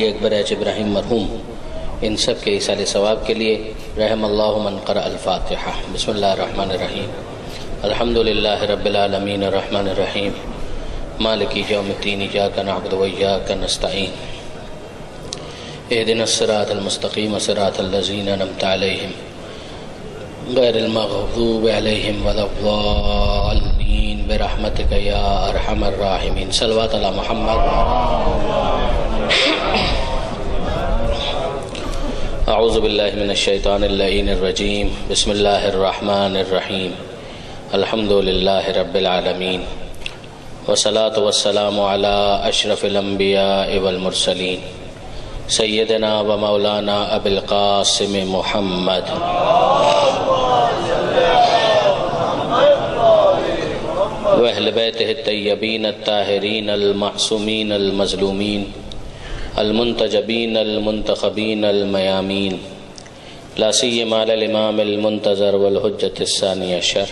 اکبر H ابراہیم مرحوم ان سب کے ایصال ثواب کے لیے رحم اللہ من قرأ الفاتحہ۔ بسم اللہ الرحمن الرحیم۔ الحمدللہ رب العالمین الرحمن الرحیم مالک یوم الدین ایاک نعبد و ایاک نستعین اہدنا الصراط المستقیم صراط الذین انعمت علیہم غیر المغضوب علیہم ولا الضالین برحمتک یا ارحم الراحمین۔ صلوات علی محمد۔ اعوذ باللہ من الشیطان اللعین الرجیم۔ بسم اللہ الرحمن الرحیم۔ الحمدللہ رب العالمین والصلاة والسلام علی اشرف الانبیاء والمرسلین سیدنا و مولانا ابی القاسم محمد واہل بیتہ الطیبین الطاہرین المعصومین المظلومین المنتجبین المنتخبین المیامین لا سیما علی الامام المنتظر والحجۃ الثانی عشر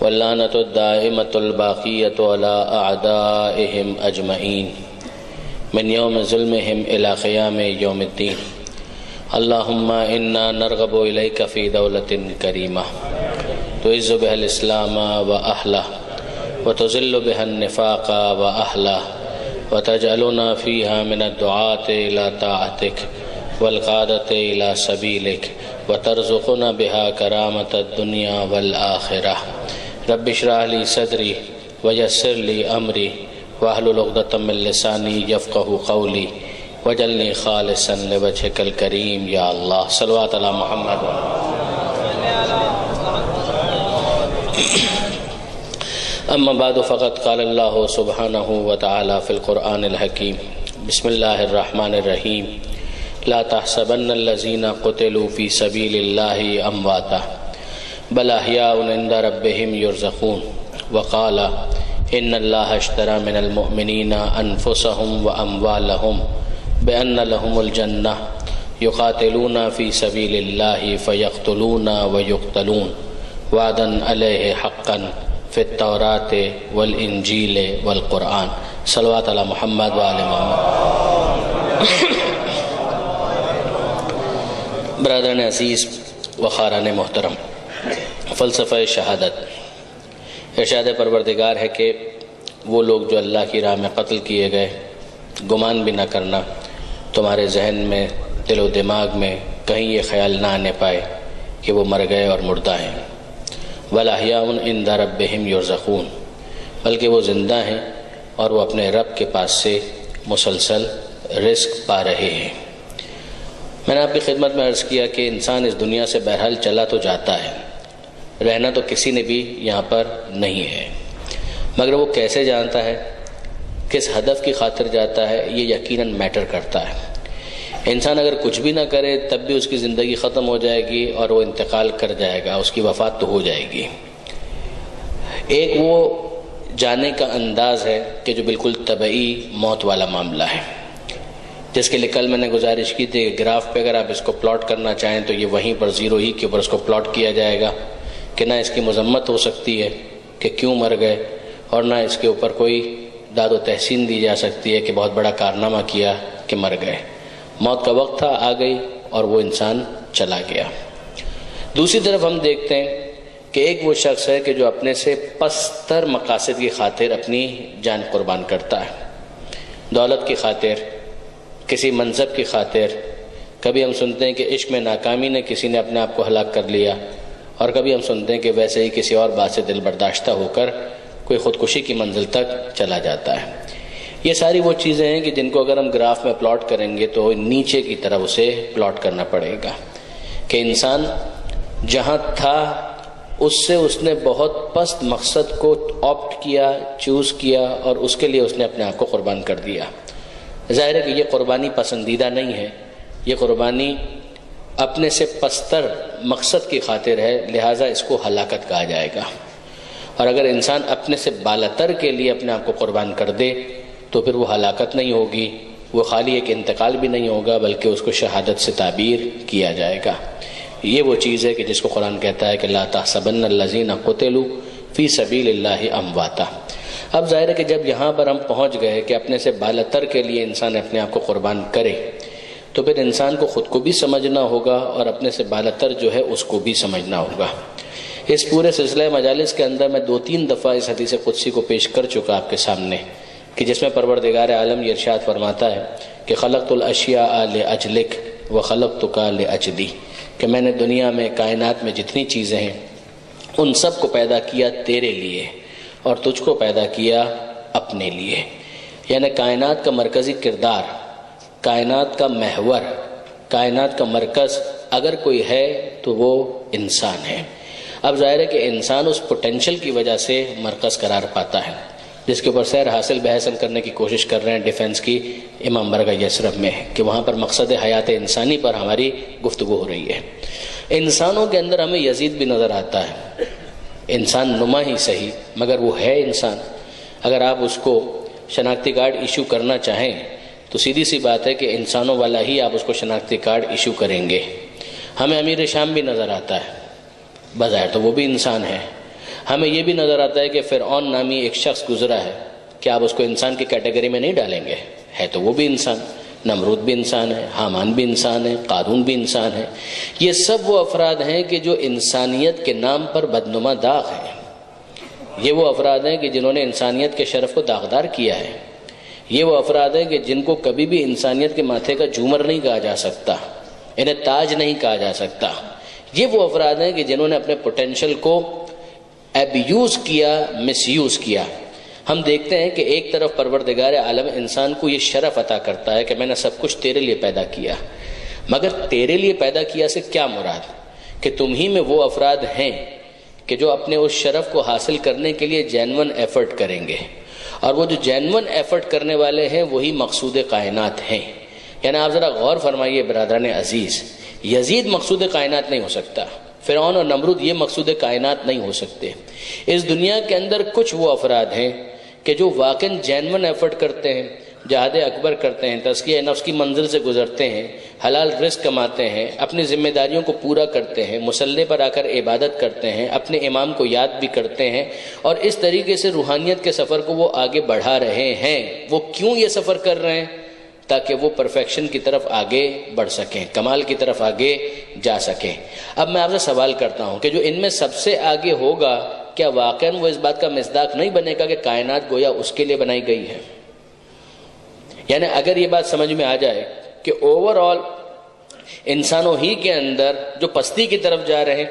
واللعنۃ الدائمۃ الباقیۃ علی اعدائہم اجمعین من یوم ظلمہم الی قیام یوم الدین۔ اللہم انا نرغب الیک فی دولۃ کریمہ تعز بها الاسلام و اہلہ وتذل بها النفاق و اہلہ وتجعلنا فيها من الدعاة إلى طاعتك والقادة إلى سبيلك وترزقنا بها كرامة الدنيا والآخرة۔ رب اشرح لي صدري ويسر لي أمري واحلل عقدة من لساني يفقهوا قولي واجعلني خالصا لوجهك الكريم يا الله۔ صلوات على محمد۔ اما بعد فقد قال اللہ سبحانہ وتعالی فی القرآن الحکیم۔ بسم اللہ الرحمن الرحیم۔ لا تحسبن الذین قتلوا فی سبیل اللہ امواتا بل احیاء عند ربہم یرزقون وقال ان اللہ اشتری من المؤمنین انفسهم واموالهم بان لهم الجنہ یقاتلون فی سبیل اللہ فیقتلون ویقتلون وعدا علیہ حقا فی التوراۃ والانجیل والقرآن۔ صلوات علی محمد و آل محمد۔ برادران عزیز و خاران محترم، فلسفہ شہادت ارشاد پروردگار ہے کہ وہ لوگ جو اللہ کی راہ میں قتل کیے گئے، گمان بھی نہ کرنا تمہارے ذہن میں، دل و دماغ میں کہیں یہ خیال نہ آنے پائے کہ وہ مر گئے اور مردہ ہیں۔ وَلَحْيَاءٌ عِنْدَ رَبِّهِمْ يُرْزَقُونَ، بلکہ وہ زندہ ہیں اور وہ اپنے رب کے پاس سے مسلسل رزق پا رہے ہیں۔ میں نے آپ کی خدمت میں عرض کیا کہ انسان اس دنیا سے بہرحال چلا تو جاتا ہے، رہنا تو کسی نے بھی یہاں پر نہیں ہے، مگر وہ کیسے جانتا ہے، کس ہدف کی خاطر جاتا ہے، یہ یقیناً میٹر کرتا ہے۔ انسان اگر کچھ بھی نہ کرے تب بھی اس کی زندگی ختم ہو جائے گی اور وہ انتقال کر جائے گا، اس کی وفات تو ہو جائے گی۔ ایک وہ جانے کا انداز ہے کہ جو بالکل طبعی موت والا معاملہ ہے، جس کے لیے کل میں نے گزارش کی تھی کہ گراف پہ اگر آپ اس کو پلاٹ کرنا چاہیں تو یہ وہیں پر زیرو ہی کے اوپر اس کو پلاٹ کیا جائے گا کہ نہ اس کی مذمت ہو سکتی ہے کہ کیوں مر گئے، اور نہ اس کے اوپر کوئی داد و تحسین دی جا سکتی ہے کہ بہت بڑا کارنامہ کیا کہ مر گئے۔ موت کا وقت تھا، آ گئی اور وہ انسان چلا گیا۔ دوسری طرف ہم دیکھتے ہیں کہ ایک وہ شخص ہے کہ جو اپنے سے پستر مقاصد کی خاطر اپنی جان قربان کرتا ہے، دولت کی خاطر، کسی منصب کی خاطر۔ کبھی ہم سنتے ہیں کہ عشق میں ناکامی نے کسی نے اپنے آپ کو ہلاک کر لیا، اور کبھی ہم سنتے ہیں کہ ویسے ہی کسی اور بات سے دل برداشتہ ہو کر کوئی خودکشی کی منزل تک چلا جاتا ہے۔ یہ ساری وہ چیزیں ہیں کہ جن کو اگر ہم گراف میں پلاٹ کریں گے تو نیچے کی طرف اسے پلاٹ کرنا پڑے گا کہ انسان جہاں تھا اس سے اس نے بہت پست مقصد کو آپٹ کیا، چوز کیا، اور اس کے لیے اس نے اپنے آپ کو قربان کر دیا۔ ظاہر ہے کہ یہ قربانی پسندیدہ نہیں ہے، یہ قربانی اپنے سے پستر مقصد کی خاطر ہے، لہٰذا اس کو ہلاکت کہا جائے گا۔ اور اگر انسان اپنے سے بالاتر کے لیے اپنے آپ کو قربان کر دے تو پھر وہ ہلاکت نہیں ہوگی، وہ خالی ایک انتقال بھی نہیں ہوگا بلکہ اس کو شہادت سے تعبیر کیا جائے گا۔ یہ وہ چیز ہے کہ جس کو قرآن کہتا ہے کہ لا تحسبن الذین قتلوا فی سبیل اللہ امواتا۔ اب ظاہر ہے کہ جب یہاں پر ہم پہنچ گئے کہ اپنے سے بالاتر کے لیے انسان اپنے آپ کو قربان کرے، تو پھر انسان کو خود کو بھی سمجھنا ہوگا اور اپنے سے بالاتر جو ہے اس کو بھی سمجھنا ہوگا۔ اس پورے سلسلہ مجالس کے اندر میں 2-3 دفعہ اس حدیث قدسی کو پیش کر چکا آپ کے سامنے، کہ جس میں پروردگار عالم یہ ارشاد فرماتا ہے کہ خلقت الاشیاء لاجلک وخلقتک لاجلی، کہ میں نے دنیا میں کائنات میں جتنی چیزیں ہیں ان سب کو پیدا کیا تیرے لیے اور تجھ کو پیدا کیا اپنے لیے۔ یعنی کائنات کا مرکزی کردار، کائنات کا محور، کائنات کا مرکز اگر کوئی ہے تو وہ انسان ہے۔ اب ظاہر ہے کہ انسان اس پوٹینشل کی وجہ سے مرکز قرار پاتا ہے، جس کے اوپر سیر حاصل بحث کرنے کی کوشش کر رہے ہیں ڈیفنس کی امام برگہ یثرب میں، کہ وہاں پر مقصد حیات انسانی پر ہماری گفتگو ہو رہی ہے۔ انسانوں کے اندر ہمیں یزید بھی نظر آتا ہے، انسان نما ہی صحیح مگر وہ ہے انسان۔ اگر آپ اس کو شناختی کارڈ ایشو کرنا چاہیں تو سیدھی سی بات ہے کہ انسانوں والا ہی آپ اس کو شناختی کارڈ ایشو کریں گے۔ ہمیں امیر شام بھی نظر آتا ہے، بظاہر تو وہ بھی انسان ہے۔ ہمیں یہ بھی نظر آتا ہے کہ فرعون نامی ایک شخص گزرا ہے، کیا آپ اس کو انسان کی کیٹیگری میں نہیں ڈالیں گے؟ ہے تو وہ بھی انسان۔ نمرود بھی انسان ہے، حامان بھی انسان ہے، قارون بھی انسان ہے۔ یہ سب وہ افراد ہیں کہ جو انسانیت کے نام پر بدنما داغ ہیں۔ یہ وہ افراد ہیں کہ جنہوں نے انسانیت کے شرف کو داغدار کیا ہے۔ یہ وہ افراد ہیں کہ جن کو کبھی بھی انسانیت کے ماتھے کا جھومر نہیں کہا جا سکتا، انہیں تاج نہیں کہا جا سکتا۔ یہ وہ افراد ہیں کہ جنہوں نے اپنے پوٹینشل کو ایبیوز کیا، مس یوز کیا۔ ہم دیکھتے ہیں کہ ایک طرف پروردگار عالم انسان کو یہ شرف عطا کرتا ہے کہ میں نے سب کچھ تیرے لیے پیدا کیا، مگر تیرے لیے پیدا کیا سے کیا مراد؟ کہ تم ہی میں وہ افراد ہیں کہ جو اپنے اس شرف کو حاصل کرنے کے لیے جینون ایفرٹ کریں گے، اور وہ جو جینون ایفرٹ کرنے والے ہیں وہی مقصود کائنات ہیں۔ یعنی آپ ذرا غور فرمائیے برادران عزیز، یزید مقصود کائنات نہیں ہو سکتا، فرعون اور نمرود یہ مقصود کائنات نہیں ہو سکتے۔ اس دنیا کے اندر کچھ وہ افراد ہیں کہ جو واقعاً جینون ایفرٹ کرتے ہیں، جہاد اکبر کرتے ہیں، تزکیہ نفس کی منزل سے گزرتے ہیں، حلال رزق کماتے ہیں، اپنی ذمہ داریوں کو پورا کرتے ہیں، مصلی پر آ کر عبادت کرتے ہیں، اپنے امام کو یاد بھی کرتے ہیں، اور اس طریقے سے روحانیت کے سفر کو وہ آگے بڑھا رہے ہیں۔ وہ کیوں یہ سفر کر رہے ہیں؟ تاکہ وہ پرفیکشن کی طرف آگے بڑھ سکیں، کمال کی طرف آگے جا سکیں۔ اب میں آپ سے سوال کرتا ہوں کہ جو ان میں سب سے آگے ہوگا، کیا واقعاً وہ اس بات کا مصداق نہیں بنے گا کہ کائنات گویا اس کے لیے بنائی گئی ہے؟ یعنی اگر یہ بات سمجھ میں آ جائے کہ اوورآل انسانوں ہی کے اندر جو پستی کی طرف جا رہے ہیں،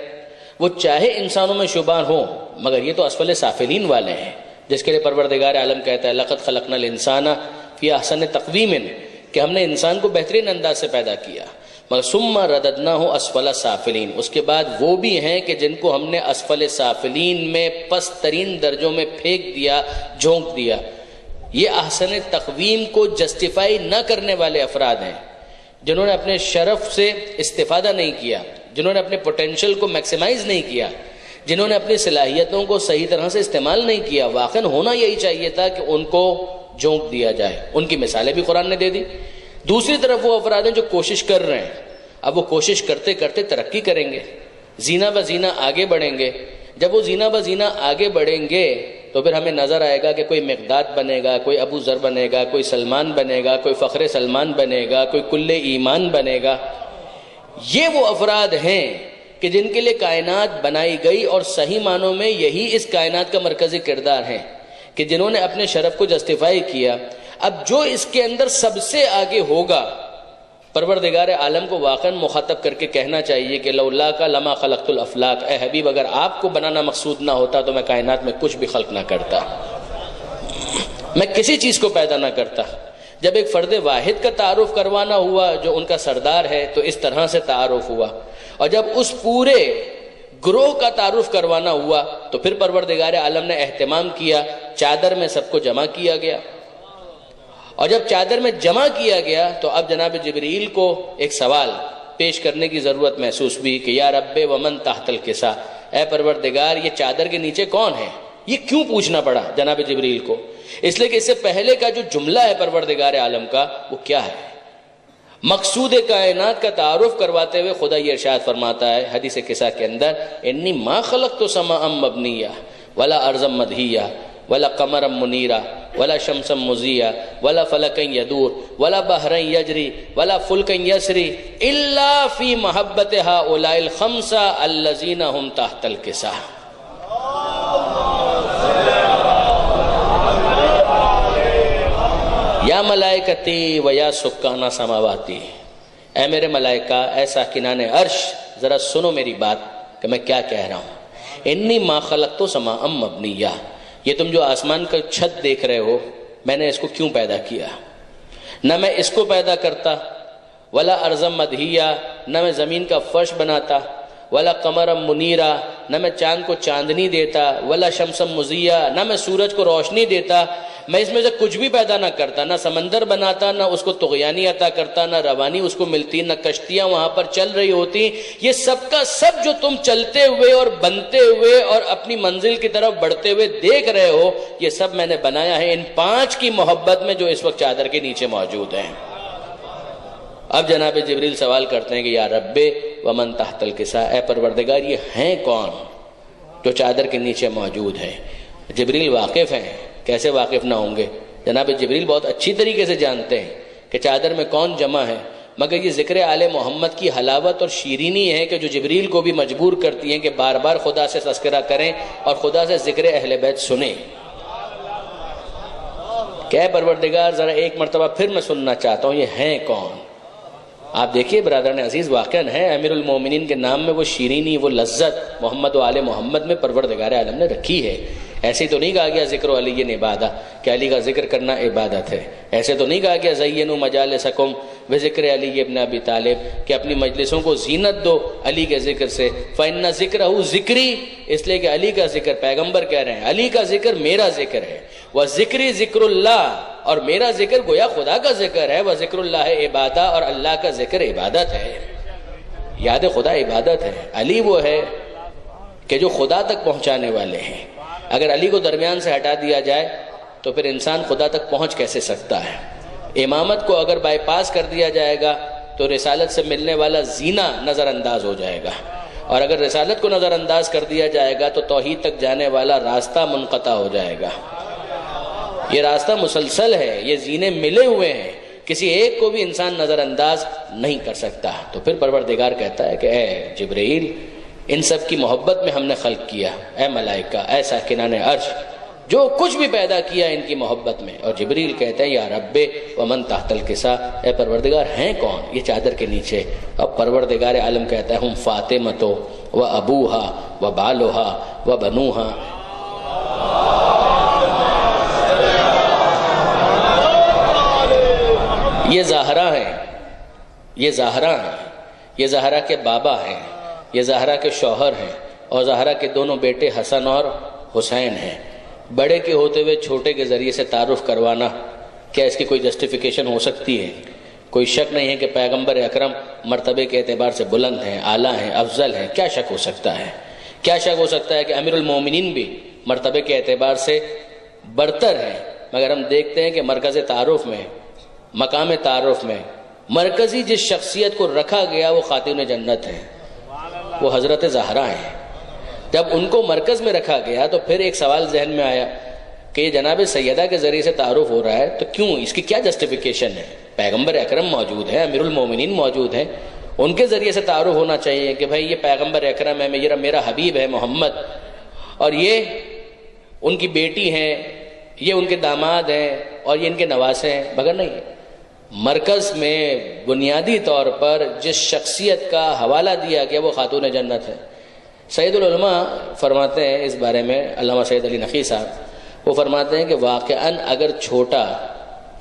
وہ چاہے انسانوں میں شبان ہوں مگر یہ تو اسفل سافلین والے ہیں، جس کے لیے پروردگار عالم کہتا ہے لقد خلقنا الانسان فی احسن تقویم، کہ ہم نے انسان کو بہترین انداز سے پیدا کیا، مگر ثم رددناہ اسفل سافلین، اس کے بعد وہ بھی ہیں کہ جن کو ہم نے اسفل سافلین میں پست ترین درجوں میں پھینک دیا، جھونک دیا۔ یہ احسن تقویم کو جسٹیفائی نہ کرنے والے افراد ہیں، جنہوں نے اپنے شرف سے استفادہ نہیں کیا، جنہوں نے اپنے پوٹینشل کو میکسیمائز نہیں کیا، جنہوں نے اپنی صلاحیتوں کو صحیح طرح سے استعمال نہیں کیا۔ واقعاً ہونا یہی چاہیے تھا کہ ان کو جھونک دیا جائے۔ ان کی مثالیں بھی قرآن نے دے دی۔ دوسری طرف وہ افراد ہیں جو کوشش کر رہے ہیں، اب وہ کوشش کرتے کرتے ترقی کریں گے، زینہ بہ زینہ آگے بڑھیں گے۔ جب وہ زینہ بہ زینہ آگے بڑھیں گے تو پھر ہمیں نظر آئے گا کہ کوئی مقداد بنے گا، کوئی ابو ذر بنے گا، کوئی سلمان بنے گا، کوئی فخر سلمان بنے گا، کوئی کل ایمان بنے گا۔ یہ وہ افراد ہیں کہ جن کے لیے کائنات بنائی گئی، اور صحیح معنوں میں یہی اس کائنات کا مرکزی کردار ہے کہ جنہوں نے اپنے شرف کو جسٹیفائی کیا۔ اب جو اس کے اندر سب سے آگے ہوگا، پروردگار عالم کو واقعاً مخاطب کر کے کہنا چاہیے کہ لولا کا لما خلقت الافلاک، اے حبیب اگر آپ کو بنانا مقصود نہ ہوتا تو میں کائنات میں کچھ بھی خلق نہ کرتا، میں کسی چیز کو پیدا نہ کرتا۔ جب ایک فرد واحد کا تعارف کروانا ہوا جو ان کا سردار ہے تو اس طرح سے تعارف ہوا، اور جب اس پورے گروہ کا تعارف کروانا ہوا تو پھر پروردگار عالم نے اہتمام کیا، چادر میں سب کو جمع کیا گیا، اور جب چادر میں جمع کیا گیا تو اب جناب جبریل کو ایک سوال پیش کرنے کی ضرورت محسوس ہوئی کہ یا رب ومن تحت الکسا، اے پروردگار یہ چادر کے نیچے کون ہے؟ یہ کیوں پوچھنا پڑا جناب جبریل کو؟ اس لیے کہ اس سے پہلے کا جو جملہ ہے پروردگار عالم کا وہ کیا ہے؟ مقصود کائنات کا تعارف کرواتے ہوئے خدا یہ ارشاد فرماتا ہے حدیث کسا کے اندر، انی ما خلقت سماء مبنیہ ولا ارضا مدحیہ، ولا قمرا منیرا ولا شمسا مضیئا ولا فلکا یدور ولا بحرا یجری ولا فلکا یسری الا فی محبت ہؤلاء الخمسہ الذین هم تحت الکسا. یا ملائکتی و یا سکان سماواتی، اے میرے ملائکہ، اے ساکنان عرش، ذرا سنو میری بات کہ میں کیا کہہ رہا ہوں. انی ما خلقت سماء مبنیہ، یہ تم جو آسمان کا چھت دیکھ رہے ہو، میں نے اس کو کیوں پیدا کیا؟ نہ میں اس کو پیدا کرتا، ولا ارضا مدحیہ، نہ میں زمین کا فرش بناتا، ولا قمرا منیرا، نہ میں چاند کو چاندنی دیتا، ولا شمسا مضیہ، نہ میں سورج کو روشنی دیتا. میں اس میں سے کچھ بھی پیدا نہ کرتا، نہ سمندر بناتا، نہ اس کو طغیانی عطا کرتا، نہ روانی اس کو ملتی، نہ کشتیاں وہاں پر چل رہی ہوتی. یہ سب کا سب جو تم چلتے ہوئے اور بنتے ہوئے اور اپنی منزل کی طرف بڑھتے ہوئے دیکھ رہے ہو، یہ سب میں نے بنایا ہے ان 5 کی محبت میں جو اس وقت چادر کے نیچے موجود ہیں. اب جناب جبریل سوال کرتے ہیں کہ یا رب ومن تحت الکسا، اے پروردگار یہ ہیں کون جو چادر کے نیچے موجود ہیں؟ جبریل واقف ہیں، کیسے واقف نہ ہوں گے؟ جناب جبریل بہت اچھی طریقے سے جانتے ہیں کہ چادر میں کون جمع ہے، مگر یہ ذکر آل محمد کی حلاوت اور شیرینی ہے کہ جو جبریل کو بھی مجبور کرتی ہیں کہ بار بار خدا سے تذکرہ کریں اور خدا سے ذکر اہل بیت سنیں. کہ پروردگار ذرا ایک مرتبہ پھر میں سننا چاہتا ہوں، یہ ہیں کون؟ آپ دیکھیے برادران عزیز، واقعاً ہے امیر المومنین کے نام میں وہ شیرینی، وہ لذت محمد و آل محمد میں پروردگار عالم نے رکھی ہے. ایسے تو نہیں کہا گیا ذکر علی عبادہ کہ علی کا ذکر کرنا عبادت ہے. ایسے تو نہیں کہا گیا زینوا مجالسکم بذکر علی ابن ابی طالب کہ اپنی مجلسوں کو زینت دو علی کے ذکر سے. فإن ذکرہ ذکری، اس لیے کہ علی کا ذکر، پیغمبر کہہ رہے ہیں علی کا ذکر میرا ذکر ہے. وذکری ذکر اللہ، اور میرا ذکر گویا خدا کا ذکر ہے. وذکر اللہ عبادہ، اور اللہ کا ذکر عبادت ہے. یاد خدا عبادت ہے. علی وہ ہے کہ جو خدا تک پہنچانے والے ہیں. اگر علی کو درمیان سے ہٹا دیا جائے تو پھر انسان خدا تک پہنچ کیسے سکتا ہے؟ امامت کو اگر بائی پاس کر دیا جائے گا تو رسالت سے ملنے والا زینہ نظر انداز ہو جائے گا، اور اگر رسالت کو نظر انداز کر دیا جائے گا تو توحید تک جانے والا راستہ منقطع ہو جائے گا. یہ راستہ مسلسل ہے، یہ زینے ملے ہوئے ہیں، کسی ایک کو بھی انسان نظر انداز نہیں کر سکتا. تو پھر پروردگار کہتا ہے کہ اے جبرائیل، ان سب کی محبت میں ہم نے خلق کیا. اے ملائکہ، اے ساکنان عرش، جو کچھ بھی پیدا کیا ان کی محبت میں. اور جبریل کہتے ہیں یا رب ومن تحت الکسا، اے پروردگار ہیں کون یہ چادر کے نیچے؟ اب پروردگار عالم کہتا ہے ہم فاطمہ و ابوہا و بالوہا و بنوہا. یہ زہرا ہیں، یہ زہرا ہیں، یہ زہرا کے بابا ہیں، یہ زہرا کے شوہر ہیں، اور زہرا کے دونوں بیٹے حسن اور حسین ہیں. بڑے کے ہوتے ہوئے چھوٹے کے ذریعے سے تعارف کروانا، کیا اس کی کوئی جسٹیفیکیشن ہو سکتی ہے؟ کوئی شک نہیں ہے کہ پیغمبر اکرم مرتبے کے اعتبار سے بلند ہیں، اعلیٰ ہیں، افضل ہیں. کیا شک ہو سکتا ہے؟ کیا شک ہو سکتا ہے کہ امیر المومنین بھی مرتبے کے اعتبار سے برتر ہیں؟ مگر ہم دیکھتے ہیں کہ مرکز تعارف میں، مقام تعارف میں مرکزی جس شخصیت کو رکھا گیا وہ خاتون جنت ہے، وہ حضرت زہرا ہیں. جب ان کو مرکز میں رکھا گیا تو پھر ایک سوال ذہن میں آیا کہ یہ جناب سیدہ کے ذریعے سے تعارف ہو رہا ہے تو کیوں، اس کی کیا جسٹیفیکیشن ہے؟ پیغمبر اکرم موجود ہے، امیر المومنین موجود ہیں، ان کے ذریعے سے تعارف ہونا چاہیے کہ بھائی یہ پیغمبر اکرم ہے، میرا حبیب ہے محمد، اور یہ ان کی بیٹی ہیں، یہ ان کے داماد ہیں، اور یہ ان کے نواسے ہیں. مگر نہیں، مرکز میں بنیادی طور پر جس شخصیت کا حوالہ دیا گیا وہ خاتون جنت ہے. سید العلماء فرماتے ہیں اس بارے میں، علامہ سید علی نقی صاحب، وہ فرماتے ہیں کہ واقعاً اگر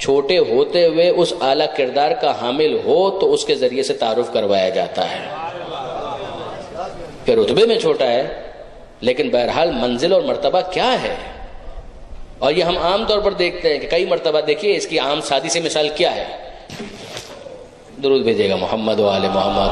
چھوٹے ہوتے ہوئے اس اعلیٰ کردار کا حامل ہو تو اس کے ذریعے سے تعارف کروایا جاتا ہے. کہ رتبے میں چھوٹا ہے لیکن بہرحال منزل اور مرتبہ کیا ہے. اور یہ ہم عام طور پر دیکھتے ہیں کہ کئی مرتبہ دیکھیے اس کی عام سادی سی مثال کیا ہے. درود بھیجیے گا محمد و آل محمد.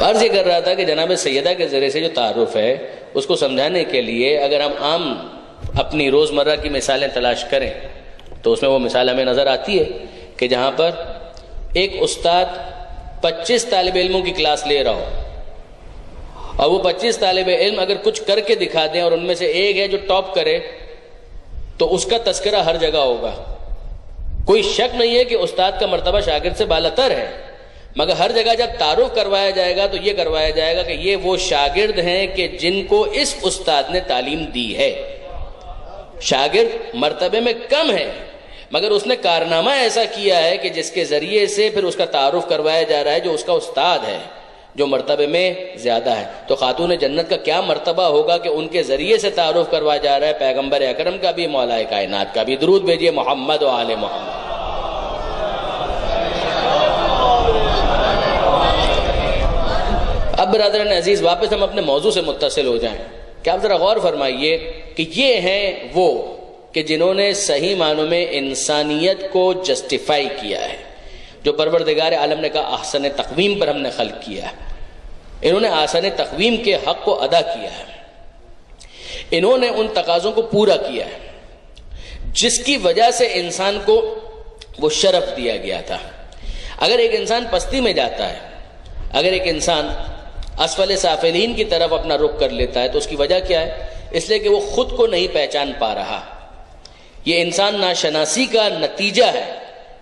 عرض یہ کر رہا تھا کہ جناب سیدہ کے ذریعے سے جو تعارف ہے اس کو سمجھانے کے لیے اگر ہم عام اپنی روزمرہ کی مثالیں تلاش کریں تو اس میں وہ مثال ہمیں نظر آتی ہے کہ جہاں پر ایک استاد 25 طالب علموں کی کلاس لے رہا ہو اور وہ 25 طالب علم اگر کچھ کر کے دکھا دیں اور ان میں سے ایک ہے جو ٹاپ کرے تو اس کا تذکرہ ہر جگہ ہوگا. کوئی شک نہیں ہے کہ استاد کا مرتبہ شاگرد سے بالاتر ہے، مگر ہر جگہ جب تعارف کروایا جائے گا تو یہ کروایا جائے گا کہ یہ وہ شاگرد ہیں کہ جن کو اس استاد نے تعلیم دی ہے. شاگرد مرتبے میں کم ہے مگر اس نے کارنامہ ایسا کیا ہے کہ جس کے ذریعے سے پھر اس کا تعارف کروایا جا رہا ہے جو اس کا استاد ہے، جو مرتبے میں زیادہ ہے. تو خاتون جنت کا کیا مرتبہ ہوگا کہ ان کے ذریعے سے تعارف کروایا جا رہا ہے پیغمبر اکرم کا بھی، مولا کائنات کا بھی. درود بھیجیے محمد و آل محمد. اب برادران عزیز واپس ہم اپنے موضوع سے متصل ہو جائیں کہ آپ ذرا غور فرمائیے کہ یہ ہیں وہ کہ جنہوں نے صحیح معنوں میں انسانیت کو جسٹیفائی کیا ہے، جو پروردگار عالم نے کہا احسن تقویم پر ہم نے خلق کیا ہے. انہوں نے احسن تقویم کے حق کو ادا کیا ہے، انہوں نے ان تقاضوں کو پورا کیا ہے جس کی وجہ سے انسان کو وہ شرف دیا گیا تھا. اگر ایک انسان پستی میں جاتا ہے، اگر ایک انسان اسفل سافلین کی طرف اپنا رخ کر لیتا ہے تو اس کی وجہ کیا ہے؟ اس لیے کہ وہ خود کو نہیں پہچان پا رہا. یہ انسان ناشناسی کا نتیجہ ہے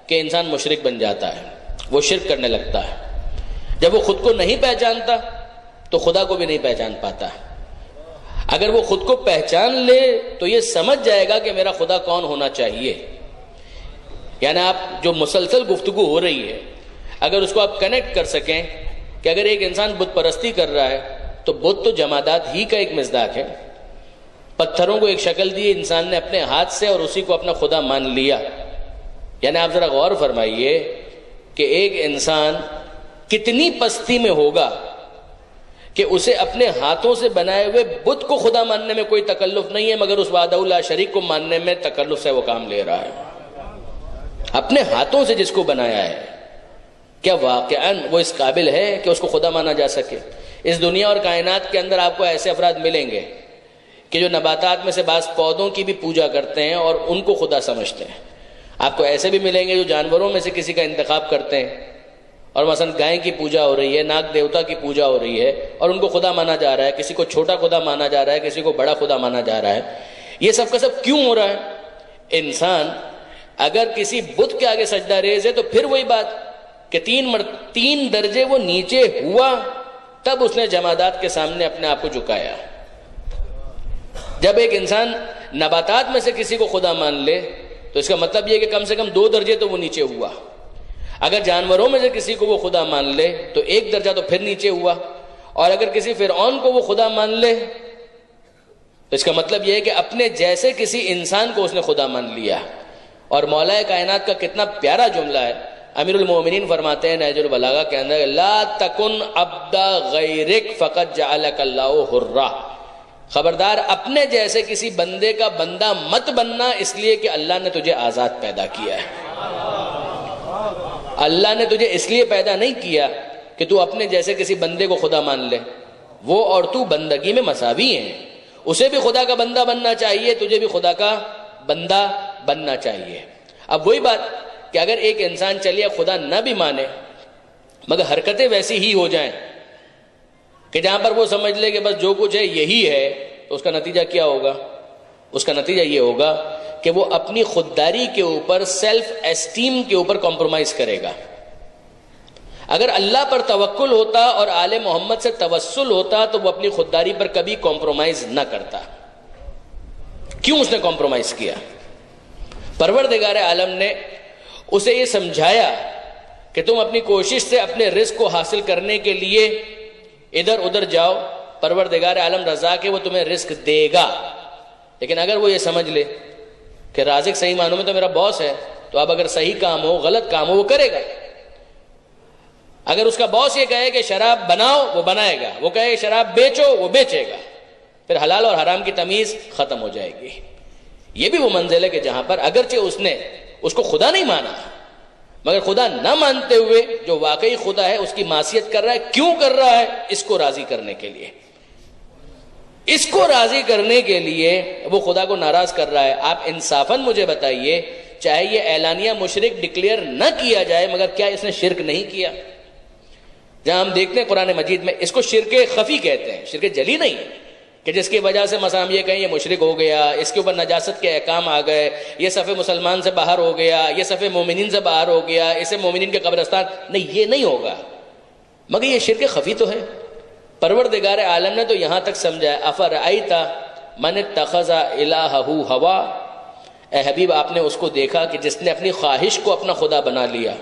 کہ انسان مشرک بن جاتا ہے، وہ شرک کرنے لگتا ہے. جب وہ خود کو نہیں پہچانتا تو خدا کو بھی نہیں پہچان پاتا. اگر وہ خود کو پہچان لے تو یہ سمجھ جائے گا کہ میرا خدا کون ہونا چاہیے. یعنی آپ جو مسلسل گفتگو ہو رہی ہے اگر اس کو آپ کنیکٹ کر سکیں کہ اگر ایک انسان بت پرستی کر رہا ہے تو بت تو جمادات ہی کا ایک مصداق ہے. پتھروں کو ایک شکل دی انسان نے اپنے ہاتھ سے اور اسی کو اپنا خدا مان لیا. یعنی آپ ذرا غور فرمائیے کہ ایک انسان کتنی پستی میں ہوگا کہ اسے اپنے ہاتھوں سے بنائے ہوئے بت کو خدا ماننے میں کوئی تکلف نہیں ہے مگر اس وحدہ لا شریک کو ماننے میں تکلف سے وہ کام لے رہا ہے. اپنے ہاتھوں سے جس کو بنایا ہے کیا واقعاً وہ اس قابل ہے کہ اس کو خدا مانا جا سکے؟ اس دنیا اور کائنات کے اندر آپ کو ایسے افراد ملیں گے کہ جو نباتات میں سے بعض پودوں کی بھی پوجا کرتے ہیں اور ان کو خدا سمجھتے ہیں. آپ کو ایسے بھی ملیں گے جو جانوروں میں سے کسی کا انتخاب کرتے ہیں اور مثلا گائے کی پوجا ہو رہی ہے، ناگ دیوتا کی پوجا ہو رہی ہے اور ان کو خدا مانا جا رہا ہے. کسی کو چھوٹا خدا مانا جا رہا ہے، کسی کو بڑا خدا مانا جا رہا ہے. یہ سب کا سب کیوں ہو رہا ہے؟ انسان اگر کسی بت کے آگے سجدہ ریز ہے تو پھر وہی بات کہ 3 درجے وہ نیچے ہوا تب اس نے جمادات کے سامنے اپنے آپ کو جھکایا. جب ایک انسان نباتات میں سے کسی کو خدا مان لے تو اس کا مطلب یہ کہ کم سے کم 2 درجے تو وہ نیچے ہوا. اگر جانوروں میں سے کسی کو وہ خدا مان لے تو 1 درجہ تو پھر نیچے ہوا. اور اگر کسی فرعون کو وہ خدا مان لے تو اس کا مطلب یہ ہے کہ اپنے جیسے کسی انسان کو اس نے خدا مان لیا. اور مولا کائنات کا کتنا پیارا جملہ ہے. امیر المومنین فرماتے ہیں نہج البلاغہ کے اندر لا تکن عبد غیرک فقط جعلک اللہ حرا. خبردار اپنے جیسے کسی بندے کا بندہ مت بننا اس لیے کہ اللہ نے تجھے آزاد پیدا کیا ہے. اللہ نے تجھے اس لیے پیدا نہیں کیا کہ تو اپنے جیسے کسی بندے کو خدا مان لے. وہ اور تو بندگی میں مساوی ہیں. اسے بھی خدا کا بندہ بننا چاہیے، تجھے بھی خدا کا بندہ بننا چاہیے. اب وہی بات کہ اگر ایک انسان چلیے خدا نہ بھی مانے مگر حرکتیں ویسی ہی ہو جائیں کہ جہاں پر وہ سمجھ لے کہ بس جو کچھ ہے یہی ہے تو اس کا نتیجہ کیا ہوگا؟ اس کا نتیجہ یہ ہوگا کہ وہ اپنی خودداری کے اوپر، سیلف اسٹیم کے اوپر کمپرومائز کرے گا. اگر اللہ پر توکل ہوتا اور آل محمد سے توسل ہوتا تو وہ اپنی خودداری پر کبھی کمپرومائز نہ کرتا. کیوں اس نے کمپرومائز کیا؟ پروردگار عالم نے اسے یہ سمجھایا کہ تم اپنی کوشش سے اپنے رزق کو حاصل کرنے کے لیے ادھر ادھر جاؤ، پروردگار عالم رزاق ہے وہ تمہیں رزق دے گا. لیکن اگر وہ یہ سمجھ لے کہ رازق صحیح معنوں میں تو میرا باس ہے تو اب اگر صحیح کام ہو غلط کام ہو وہ کرے گا. اگر اس کا باس یہ کہے کہ شراب بناؤ وہ بنائے گا، وہ کہے شراب بیچو وہ بیچے گا. پھر حلال اور حرام کی تمیز ختم ہو جائے گی. یہ بھی وہ منزل ہے کہ جہاں پر اگرچہ اس نے اس کو خدا نہیں مانا مگر خدا نہ مانتے ہوئے جو واقعی خدا ہے اس کی معصیت کر رہا ہے. کیوں کر رہا ہے؟ اس کو راضی کرنے کے لیے. اس کو راضی کرنے کے لیے وہ خدا کو ناراض کر رہا ہے. آپ انصافاً مجھے بتائیے، چاہے یہ اعلانیہ مشرک ڈکلیئر نہ کیا جائے مگر کیا اس نے شرک نہیں کیا؟ جہاں ہم دیکھتے ہیں قرآن مجید میں اس کو شرک خفی کہتے ہیں، شرک جلی نہیں کہ جس کی وجہ سے مثلا ہم یہ کہیں یہ مشرک ہو گیا، اس کے اوپر نجاست کے احکام آ گئے، یہ صف مسلمان سے باہر ہو گیا، یہ صف مومنین سے باہر ہو گیا، اسے مومنین کے قبرستان، نہیں، یہ نہیں ہوگا، مگر یہ شرک خفی تو ہے۔ پروردگار عالم نے تو یہاں تک سمجھایا، افرأیت من اتخذ الہہ ہوا، اے حبیب آپ نے اس کو دیکھا کہ جس نے اپنی خواہش کو اپنا خدا بنا لیا۔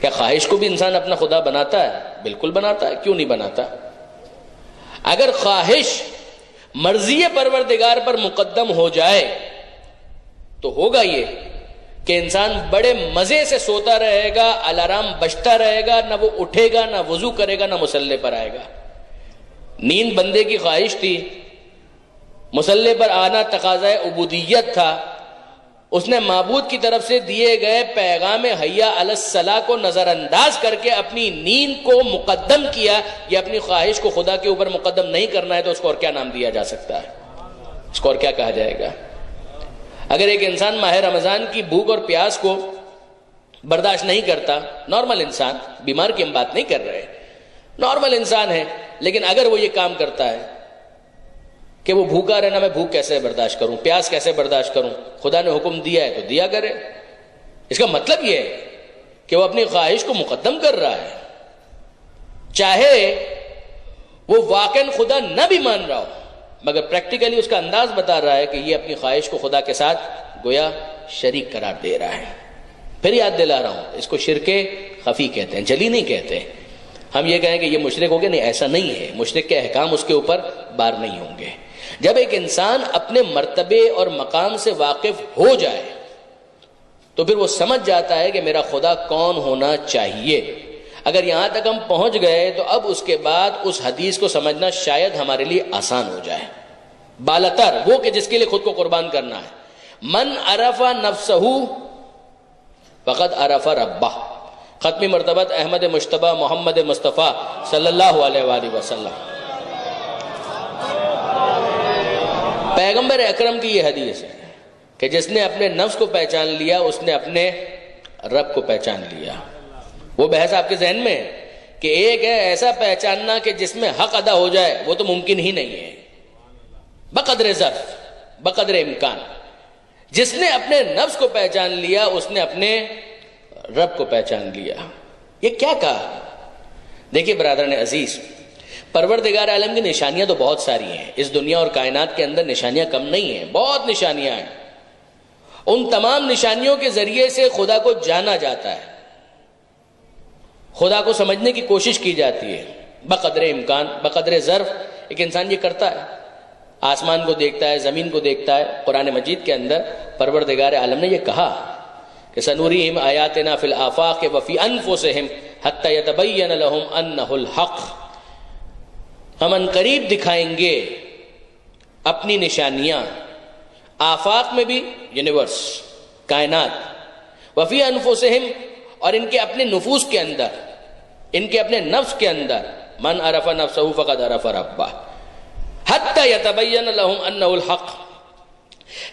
کیا خواہش کو بھی انسان اپنا خدا بناتا ہے؟ بالکل بناتا ہے، کیوں نہیں بناتا؟ اگر خواہش مرضی پروردگار پر مقدم ہو جائے تو ہوگا یہ کہ انسان بڑے مزے سے سوتا رہے گا، الارم بجتا رہے گا، نہ وہ اٹھے گا، نہ وضو کرے گا، نہ مصلی پر آئے گا۔ نیند بندے کی خواہش تھی، مصلی پر آنا تقاضۂ عبودیت تھا، اس نے معبود کی طرف سے دیے گئے پیغام حی علی الصلاۃ کو نظر انداز کر کے اپنی نیند کو مقدم کیا۔ یہ اپنی خواہش کو خدا کے اوپر مقدم نہیں کرنا ہے تو اس کو اور کیا نام دیا جا سکتا ہے؟ اس کو اور کیا کہا جائے گا؟ اگر ایک انسان ماہ رمضان کی بھوک اور پیاس کو برداشت نہیں کرتا، نارمل انسان، بیمار کی ہم بات نہیں کر رہے، نارمل انسان ہے، لیکن اگر وہ یہ کام کرتا ہے کہ وہ بھوکا رہنا، میں بھوک کیسے برداشت کروں، پیاس کیسے برداشت کروں، خدا نے حکم دیا ہے تو دیا کرے، اس کا مطلب یہ ہے کہ وہ اپنی خواہش کو مقدم کر رہا ہے، چاہے وہ واقعاً خدا نہ بھی مان رہا ہو، مگر پریکٹیکلی اس کا انداز بتا رہا ہے کہ یہ اپنی خواہش کو خدا کے ساتھ گویا شریک قرار دے رہا ہے۔ پھر یاد دلا رہا ہوں، اس کو شرک خفی کہتے ہیں، جلی نہیں کہتے۔ ہم یہ کہیں کہ یہ مشرک ہو گیا، نہیں، ایسا نہیں ہے، مشرک کے احکام اس کے اوپر بار نہیں ہوں گے۔ جب ایک انسان اپنے مرتبے اور مقام سے واقف ہو جائے تو پھر وہ سمجھ جاتا ہے کہ میرا خدا کون ہونا چاہیے۔ اگر یہاں تک ہم پہنچ گئے تو اب اس کے بعد اس حدیث کو سمجھنا شاید ہمارے لیے آسان ہو جائے۔ بالاتر وہ کہ جس کے لیے خود کو قربان کرنا ہے، من عرف نفسہ فقد عرف ربہ، ختمی مرتبہ احمد مجتبی محمد مصطفیٰ صلی اللہ علیہ وآلہ وسلم۔ پیغمبر اکرم کی یہ حدیث ہے کہ جس نے اپنے نفس کو پہچان لیا اس نے اپنے رب کو پہچان لیا۔ وہ بحث آپ کے ذہن میں ہے کہ ایک ہے ایسا پہچاننا کہ جس میں حق ادا ہو جائے، وہ تو ممکن ہی نہیں ہے، بقدر ظرف، بقدر امکان۔ جس نے اپنے نفس کو پہچان لیا اس نے اپنے رب کو پہچان لیا۔ یہ کیا کہا؟ دیکھیے برادران عزیز، پروردگار عالم کی نشانیاں تو بہت ساری ہیں، اس دنیا اور کائنات کے اندر نشانیاں کم نہیں ہیں، بہت نشانیاں ہیں۔ ان تمام نشانیوں کے ذریعے سے خدا کو جانا جاتا ہے، خدا کو سمجھنے کی کوشش کی جاتی ہے، بقدر امکان، بقدر ظرف ایک انسان یہ کرتا ہے، آسمان کو دیکھتا ہے، زمین کو دیکھتا ہے۔ قرآن مجید کے اندر پروردگار عالم نے یہ کہا کہ سنوریہم آیاتنا فی الآفاق وفی انفسہم حتی یتبین لہم انہ الحق، ہم ان قریب دکھائیں گے اپنی نشانیاں، آفاق میں بھی، یونیورس، کائنات، وفی انفسہم، اور ان کے اپنے نفوس کے اندر، ان کے اپنے نفس کے اندر، من عرف نفسہ فقد عرف ربہ حتی یتبین لہم انہ الحق،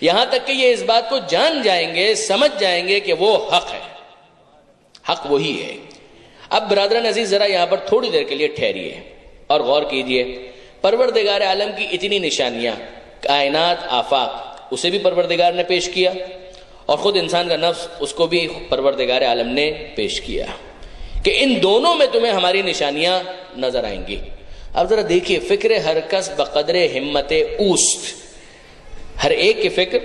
یہاں تک کہ یہ اس بات کو جان جائیں گے، سمجھ جائیں گے کہ وہ حق ہے، حق وہی ہے۔ اب برادران عزیز ذرا یہاں پر تھوڑی دیر کے لیے ٹھہریے اور غور کیجئے، پروردگار عالم کی اتنی نشانیاں، کائنات، آفاق، اسے بھی پروردگار نے پیش کیا، اور خود انسان کا نفس، اس کو بھی پروردگار عالم نے پیش کیا کہ ان دونوں میں تمہیں ہماری نشانیاں نظر آئیں گی۔ اب ذرا دیکھیے، فکر ہر کس بقدر ہمت اوست، ہر ایک کی فکر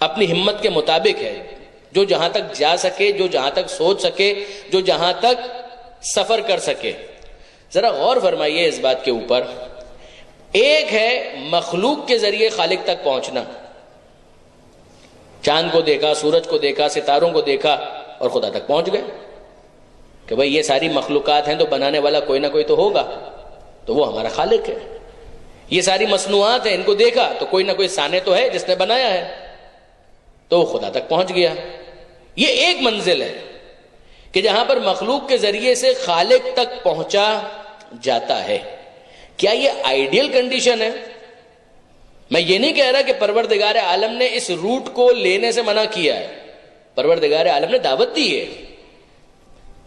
اپنی ہمت کے مطابق ہے، جو جہاں تک جا سکے، جو جہاں تک سوچ سکے، جو جہاں تک سفر کر سکے۔ ذرا غور فرمائیے اس بات کے اوپر، ایک ہے مخلوق کے ذریعے خالق تک پہنچنا، چاند کو دیکھا، سورج کو دیکھا، ستاروں کو دیکھا اور خدا تک پہنچ گئے کہ بھئی یہ ساری مخلوقات ہیں تو بنانے والا کوئی نہ کوئی تو ہوگا، تو وہ ہمارا خالق ہے۔ یہ ساری مصنوعات ہیں، ان کو دیکھا تو کوئی نہ کوئی صانع تو ہے جس نے بنایا ہے، تو وہ خدا تک پہنچ گیا۔ یہ ایک منزل ہے کہ جہاں پر مخلوق کے ذریعے سے خالق تک پہنچا جاتا ہے۔ کیا یہ آئیڈیل کنڈیشن ہے؟ میں یہ نہیں کہہ رہا کہ پروردگار عالم نے اس روٹ کو لینے سے منع کیا ہے، پروردگار عالم نے دعوت دی ہے،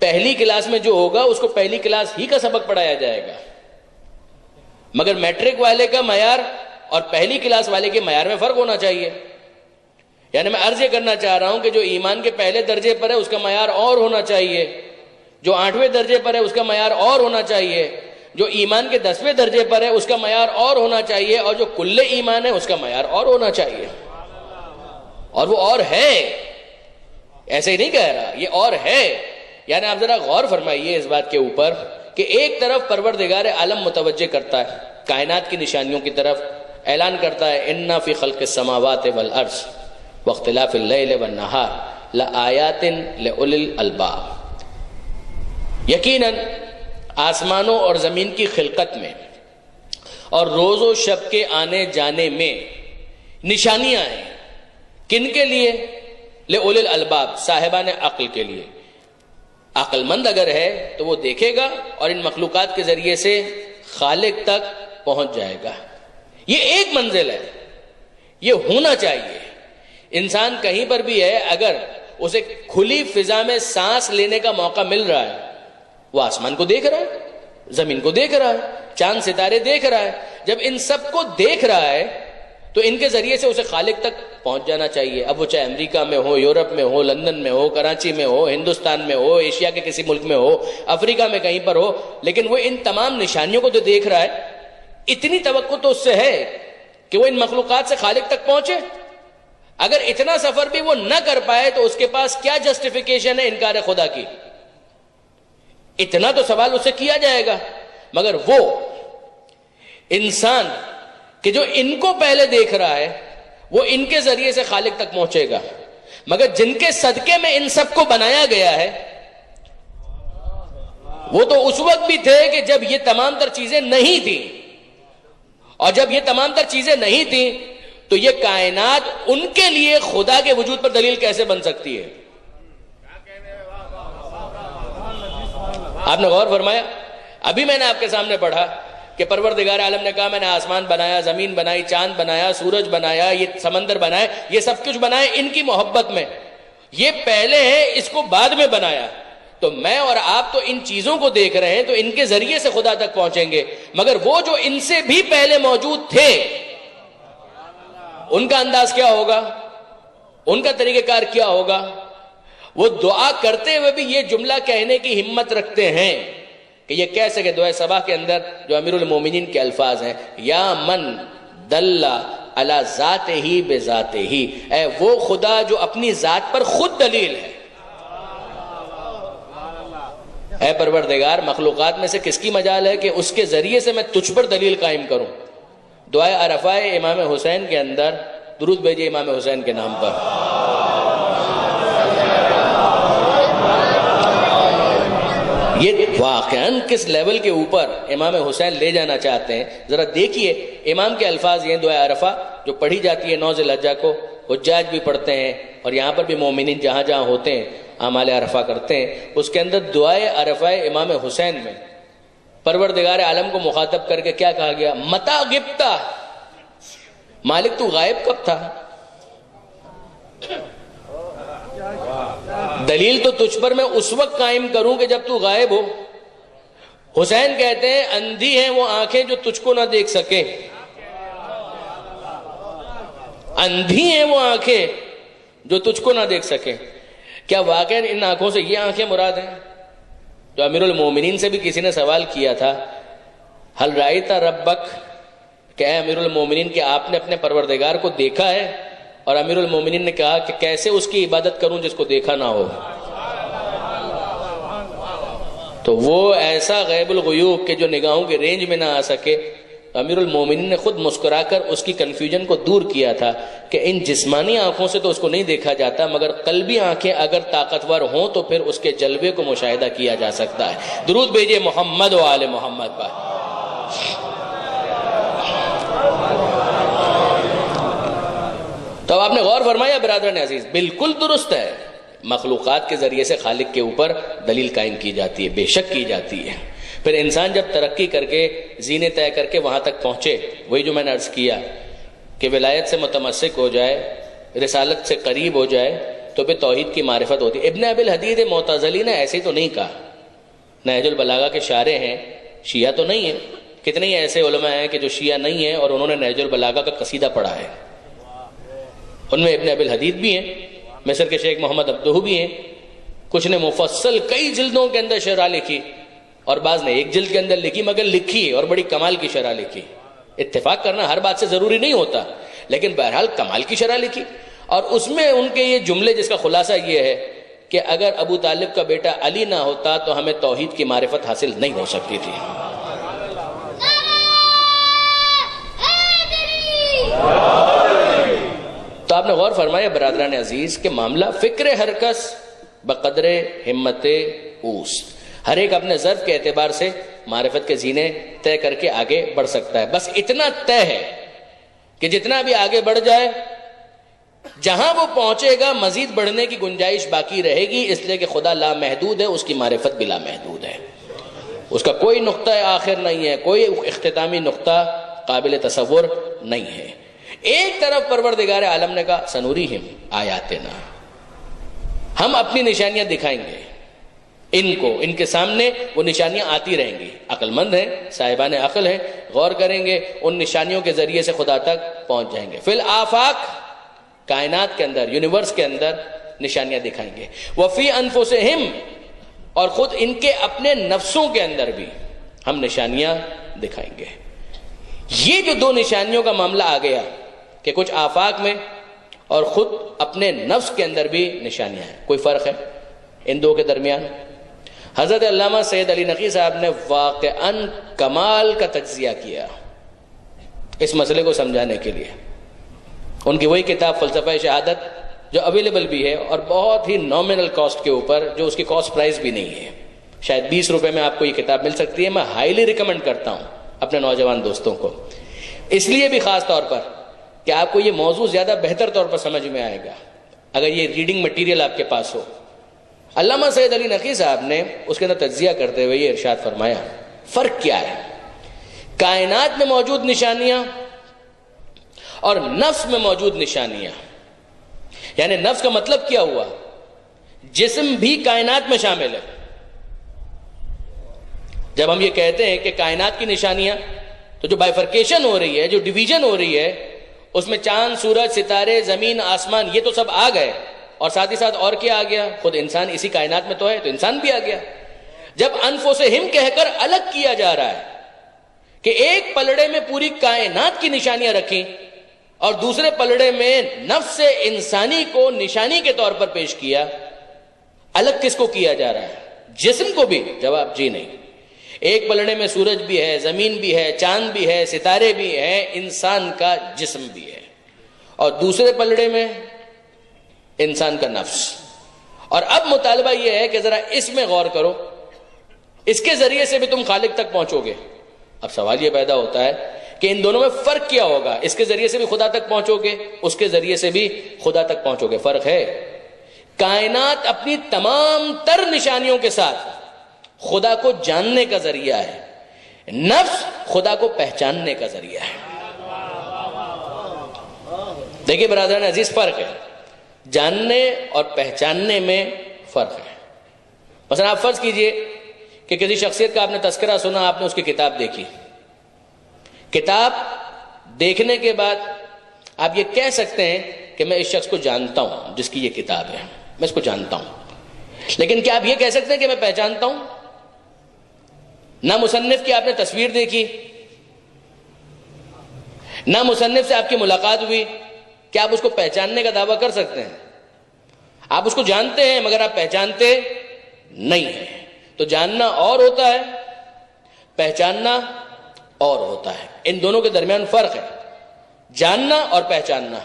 پہلی کلاس میں جو ہوگا اس کو پہلی کلاس ہی کا سبق پڑھایا جائے گا، مگر میٹرک والے کا معیار اور پہلی کلاس والے کے معیار میں فرق ہونا چاہیے۔ یعنی میں عرض یہ کرنا چاہ رہا ہوں کہ جو ایمان کے پہلے درجے پر ہے اس کا معیار اور ہونا چاہیے، جو 8ویں درجے پر ہے اس کا معیار اور ہونا چاہیے، جو ایمان کے 10ویں درجے پر ہے اس کا معیار اور ہونا چاہیے، اور جو کل ایمان ہے اس کا معیار اور ہونا چاہیے۔ اور وہ اور ہے، ایسے ہی نہیں کہہ رہا، یہ اور ہے۔ یعنی آپ ذرا غور فرمائیے اس بات کے اوپر کہ ایک طرف پروردگار عالم متوجہ کرتا ہے کائنات کی نشانیوں کی طرف، اعلان کرتا ہے اِنَّ فِي خَلْقِ السَّمَاوَاتِ وَالْأَرْضِ وَاخْتِلَافِ اللَّيْلِ وَالنَّهَارِ لَآيَاتٍ لِأُولِي الْأَلْبَابِ، یقیناً آسمانوں اور زمین کی خلقت میں اور روز و شب کے آنے جانے میں نشانیاں ہیں۔ کن کے لیے؟ لِأُولِي الْأَلْبَابِ، صاحبان عقل کے لیے۔ عقل مند اگر ہے تو وہ دیکھے گا اور ان مخلوقات کے ذریعے سے خالق تک پہنچ جائے گا۔ یہ ایک منزل ہے، یہ ہونا چاہیے۔ انسان کہیں پر بھی ہے، اگر اسے کھلی فضا میں سانس لینے کا موقع مل رہا ہے، وہ آسمان کو دیکھ رہا ہے، زمین کو دیکھ رہا ہے، چاند ستارے دیکھ رہا ہے۔ جب ان سب کو دیکھ رہا ہے تو ان کے ذریعے سے اسے خالق تک پہنچ جانا چاہیے، اب وہ چاہے امریکہ میں ہو، یورپ میں ہو، لندن میں ہو، کراچی میں ہو، ہندوستان میں ہو، ایشیا کے کسی ملک میں ہو، افریقہ میں کہیں پر ہو، لیکن وہ ان تمام نشانیوں کو تو دیکھ رہا ہے۔ اتنی توقع تو اس سے ہے کہ وہ ان مخلوقات سے خالق تک پہنچے۔ اگر اتنا سفر بھی وہ نہ کر پائے تو اس کے پاس کیا جسٹیفیکیشن ہے انکار خدا کی؟ اتنا تو سوال اس سے کیا جائے گا۔ مگر وہ انسان کہ جو ان کو پہلے دیکھ رہا ہے وہ ان کے ذریعے سے خالق تک پہنچے گا، مگر جن کے صدقے میں ان سب کو بنایا گیا ہے وہ تو اس وقت بھی تھے کہ جب یہ تمام تر چیزیں نہیں تھیں، اور جب یہ تمام تر چیزیں نہیں تھیں تو یہ کائنات ان کے لیے خدا کے وجود پر دلیل کیسے بن سکتی ہے؟ آپ نے غور فرمایا؟ ابھی میں نے آپ کے سامنے پڑھا کہ پروردگار عالم نے کہا میں نے آسمان بنایا، زمین بنائی، چاند بنایا، سورج بنایا، یہ سمندر بنایا، یہ سب کچھ بنایا ان کی محبت میں۔ یہ پہلے ہے، اس کو بعد میں بنایا۔ تو میں اور آپ تو ان چیزوں کو دیکھ رہے ہیں تو ان کے ذریعے سے خدا تک پہنچیں گے، مگر وہ جو ان سے بھی پہلے موجود تھے ان کا انداز کیا ہوگا؟ ان کا طریقہ کار کیا ہوگا؟ وہ دعا کرتے ہوئے بھی یہ جملہ کہنے کی ہمت رکھتے ہیں کہ یہ کہہ سکے دعائے صباح کے اندر جو امیر المومنین کے الفاظ ہیں، یا من دل علی ذاتہ بذاتہ، اے وہ خدا جو اپنی ذات پر خود دلیل ہے۔ اے پروردگار، مخلوقات میں سے کس کی مجال ہے کہ اس کے ذریعے سے میں تجھ پر دلیل قائم کروں؟ دعائے عرفہ امام حسین کے اندر درود بھیجئے امام حسین کے نام پر۔ یہ واقعاً کس لیول کے اوپر امام حسین لے جانا چاہتے ہیں، ذرا دیکھیے۔ امام کے الفاظ یہ دعائے عرفہ جو پڑھی جاتی ہے 9 ذی الحجہ کو، حجاج بھی پڑھتے ہیں اور یہاں پر بھی مومنین جہاں جہاں ہوتے ہیں اعمال عرفہ کرتے ہیں، اس کے اندر دعائے عرفہ امام حسین میں پروردگار عالم کو مخاطب کر کے کیا کہا گیا؟ متا غبتا، مالک تو غائب کب تھا؟ دلیل تو تجھ پر میں اس وقت قائم کروں کہ جب تو غائب ہو۔ حسین کہتے ہیں اندھی ہیں وہ آنکھیں جو تجھ کو نہ دیکھ سکے، اندھی ہیں وہ آنکھیں جو تجھ کو نہ دیکھ سکے۔ کیا واقعا ان آنکھوں سے یہ آنکھیں مراد ہیں؟ تو امیر المومنین سے بھی کسی نے سوال کیا تھا، حل رأیت ربک، کہ اے امیر المومنین کہ آپ نے اپنے پروردگار کو دیکھا ہے؟ اور امیر المومنین نے کہا کہ کیسے اس کی عبادت کروں جس کو دیکھا نہ ہو؟ تو وہ ایسا غیب الغیوب کہ جو نگاہوں کے رینج میں نہ آ سکے، امیر المومنین نے خود مسکرا کر اس کی کنفیوژن کو دور کیا تھا کہ ان جسمانی آنکھوں سے تو اس کو نہیں دیکھا جاتا، مگر قلبی آنکھیں اگر طاقتور ہوں تو پھر اس کے جلوے کو مشاہدہ کیا جا سکتا ہے۔ درود بھیجئے محمد و آل محمد پر۔ تو آپ نے غور فرمایا برادران عزیز، بالکل درست ہے، مخلوقات کے ذریعے سے خالق کے اوپر دلیل قائم کی جاتی ہے، بے شک کی جاتی ہے۔ پھر انسان جب ترقی کر کے زینے طے کر کے وہاں تک پہنچے، وہی جو میں نے عرض کیا کہ ولایت سے متمسک ہو جائے، رسالت سے قریب ہو جائے، تو پھر توحید کی معرفت ہوتی ہے۔ ابن ابی الحدید معتزلی نے ایسے تو نہیں کہا، نہج البلاغہ کے شارح ہیں، شیعہ تو نہیں ہیں، کتنے ہی ایسے علماء ہیں کہ جو شیعہ نہیں ہیں اور انہوں نے نہج البلاغہ کا قصیدہ پڑھا ہے، ان میں ابن ابی الحدید بھی ہیں، مصر کے شیخ محمد عبدہ بھی ہیں، کچھ نے مفصل کئی جلدوں کے اندر شرح لکھی اور بعض نے ایک جلد کے اندر لکھی، مگر لکھی اور بڑی کمال کی شرح لکھی۔ اتفاق کرنا ہر بات سے ضروری نہیں ہوتا، لیکن بہرحال کمال کی شرح لکھی، اور اس میں ان کے یہ جملے جس کا خلاصہ یہ ہے کہ اگر ابو طالب کا بیٹا علی نہ ہوتا تو ہمیں توحید کی معرفت حاصل نہیں ہو سکتی تھی۔ تو آپ نے غور فرمایا برادران عزیز کہ معاملہ فکر ہر کس بقدر ہمت اوست، ہر ایک اپنے ظرف کے اعتبار سے معرفت کے زینے طے کر کے آگے بڑھ سکتا ہے۔ بس اتنا طے ہے کہ جتنا بھی آگے بڑھ جائے، جہاں وہ پہنچے گا مزید بڑھنے کی گنجائش باقی رہے گی، اس لیے کہ خدا لامحدود ہے، اس کی معرفت بھی لامحدود ہے، اس کا کوئی نقطہ آخر نہیں ہے، کوئی اختتامی نقطہ قابل تصور نہیں ہے۔ ایک طرف پروردگار عالم نے کہا سنوریہم آیاتنا، ہم اپنی نشانیاں دکھائیں گے ان کو، ان کے سامنے وہ نشانیاں آتی رہیں گی، عقل مند ہیں، صاحبان عقل ہیں، غور کریں گے، ان نشانیوں کے ذریعے سے خدا تک پہنچ جائیں گے۔ فی الآفاق، کائنات کے اندر، یونیورس کے اندر نشانیاں دکھائیں گے، وفی انفسہم، اور خود ان کے اپنے نفسوں کے اندر بھی ہم نشانیاں دکھائیں گے۔ یہ جو دو نشانیوں کا معاملہ آ گیا کہ کچھ آفاق میں اور خود اپنے نفس کے اندر بھی نشانیاں ہیں، کوئی فرق ہے ان دو کے درمیان؟ حضرت علامہ سید علی نقی صاحب نے واقعاً کمال کا تجزیہ کیا اس مسئلے کو سمجھانے کے لیے۔ ان کی وہی کتاب فلسفہ شہادت جو اویلیبل بھی ہے اور بہت ہی نومینل کاسٹ کے اوپر، جو اس کی کاسٹ پرائز بھی نہیں ہے، شاید 20 روپے میں آپ کو یہ کتاب مل سکتی ہے۔ میں ہائیلی ریکمینڈ کرتا ہوں اپنے نوجوان دوستوں کو، اس لیے بھی خاص طور پر کہ آپ کو یہ موضوع زیادہ بہتر طور پر سمجھ میں آئے گا اگر یہ ریڈنگ مٹیریل آپ کے پاس ہو۔ علامہ سید علی نقی صاحب نے اس کے اندر تجزیہ کرتے ہوئے یہ ارشاد فرمایا، فرق کیا ہے کائنات میں موجود نشانیاں اور نفس میں موجود نشانیاں؟ یعنی نفس کا مطلب کیا ہوا؟ جسم بھی کائنات میں شامل ہے۔ جب ہم یہ کہتے ہیں کہ کائنات کی نشانیاں، تو جو بائیفرکیشن ہو رہی ہے، جو ڈویژن ہو رہی ہے، اس میں چاند، سورج، ستارے، زمین، آسمان، یہ تو سب آ گئے، اور ساتھ ہی ساتھ اور کیا آ گیا؟ خود انسان اسی کائنات میں تو ہے، تو انسان بھی آ گیا۔ جب انفسہم کہہ کر الگ کیا جا رہا ہے کہ ایک پلڑے میں پوری کائنات کی نشانیاں رکھیں اور دوسرے پلڑے میں نفس انسانی کو نشانی کے طور پر پیش کیا، الگ کس کو کیا جا رہا ہے؟ جسم کو بھی؟ جواب جی نہیں۔ ایک پلڑے میں سورج بھی ہے، زمین بھی ہے، چاند بھی ہے، ستارے بھی ہیں، انسان کا جسم بھی ہے، اور دوسرے پلڑے میں انسان کا نفس۔ اور اب مطالبہ یہ ہے کہ ذرا اس میں غور کرو، اس کے ذریعے سے بھی تم خالق تک پہنچو گے۔ اب سوال یہ پیدا ہوتا ہے کہ ان دونوں میں فرق کیا ہوگا؟ اس کے ذریعے سے بھی خدا تک پہنچو گے، اس کے ذریعے سے بھی خدا تک پہنچو گے۔ فرق ہے، کائنات اپنی تمام تر نشانیوں کے ساتھ خدا کو جاننے کا ذریعہ ہے، نفس خدا کو پہچاننے کا ذریعہ ہے۔ دیکھیے برادران عزیز، فرق ہے، جاننے اور پہچاننے میں فرق ہے۔ مثلا آپ فرض کیجئے کہ کسی شخصیت کا آپ نے تذکرہ سنا، آپ نے اس کی کتاب دیکھی، کتاب دیکھنے کے بعد آپ یہ کہہ سکتے ہیں کہ میں اس شخص کو جانتا ہوں جس کی یہ کتاب ہے، میں اس کو جانتا ہوں، لیکن کیا آپ یہ کہہ سکتے ہیں کہ میں پہچانتا ہوں؟ نہ مصنف کی آپ نے تصویر دیکھی، نہ مصنف سے آپ کی ملاقات ہوئی، کیا آپ اس کو پہچاننے کا دعویٰ کر سکتے ہیں؟ آپ اس کو جانتے ہیں مگر آپ پہچانتے نہیں ہیں۔ تو جاننا اور ہوتا ہے، پہچاننا اور ہوتا ہے، ان دونوں کے درمیان فرق ہے۔ جاننا اور پہچاننا،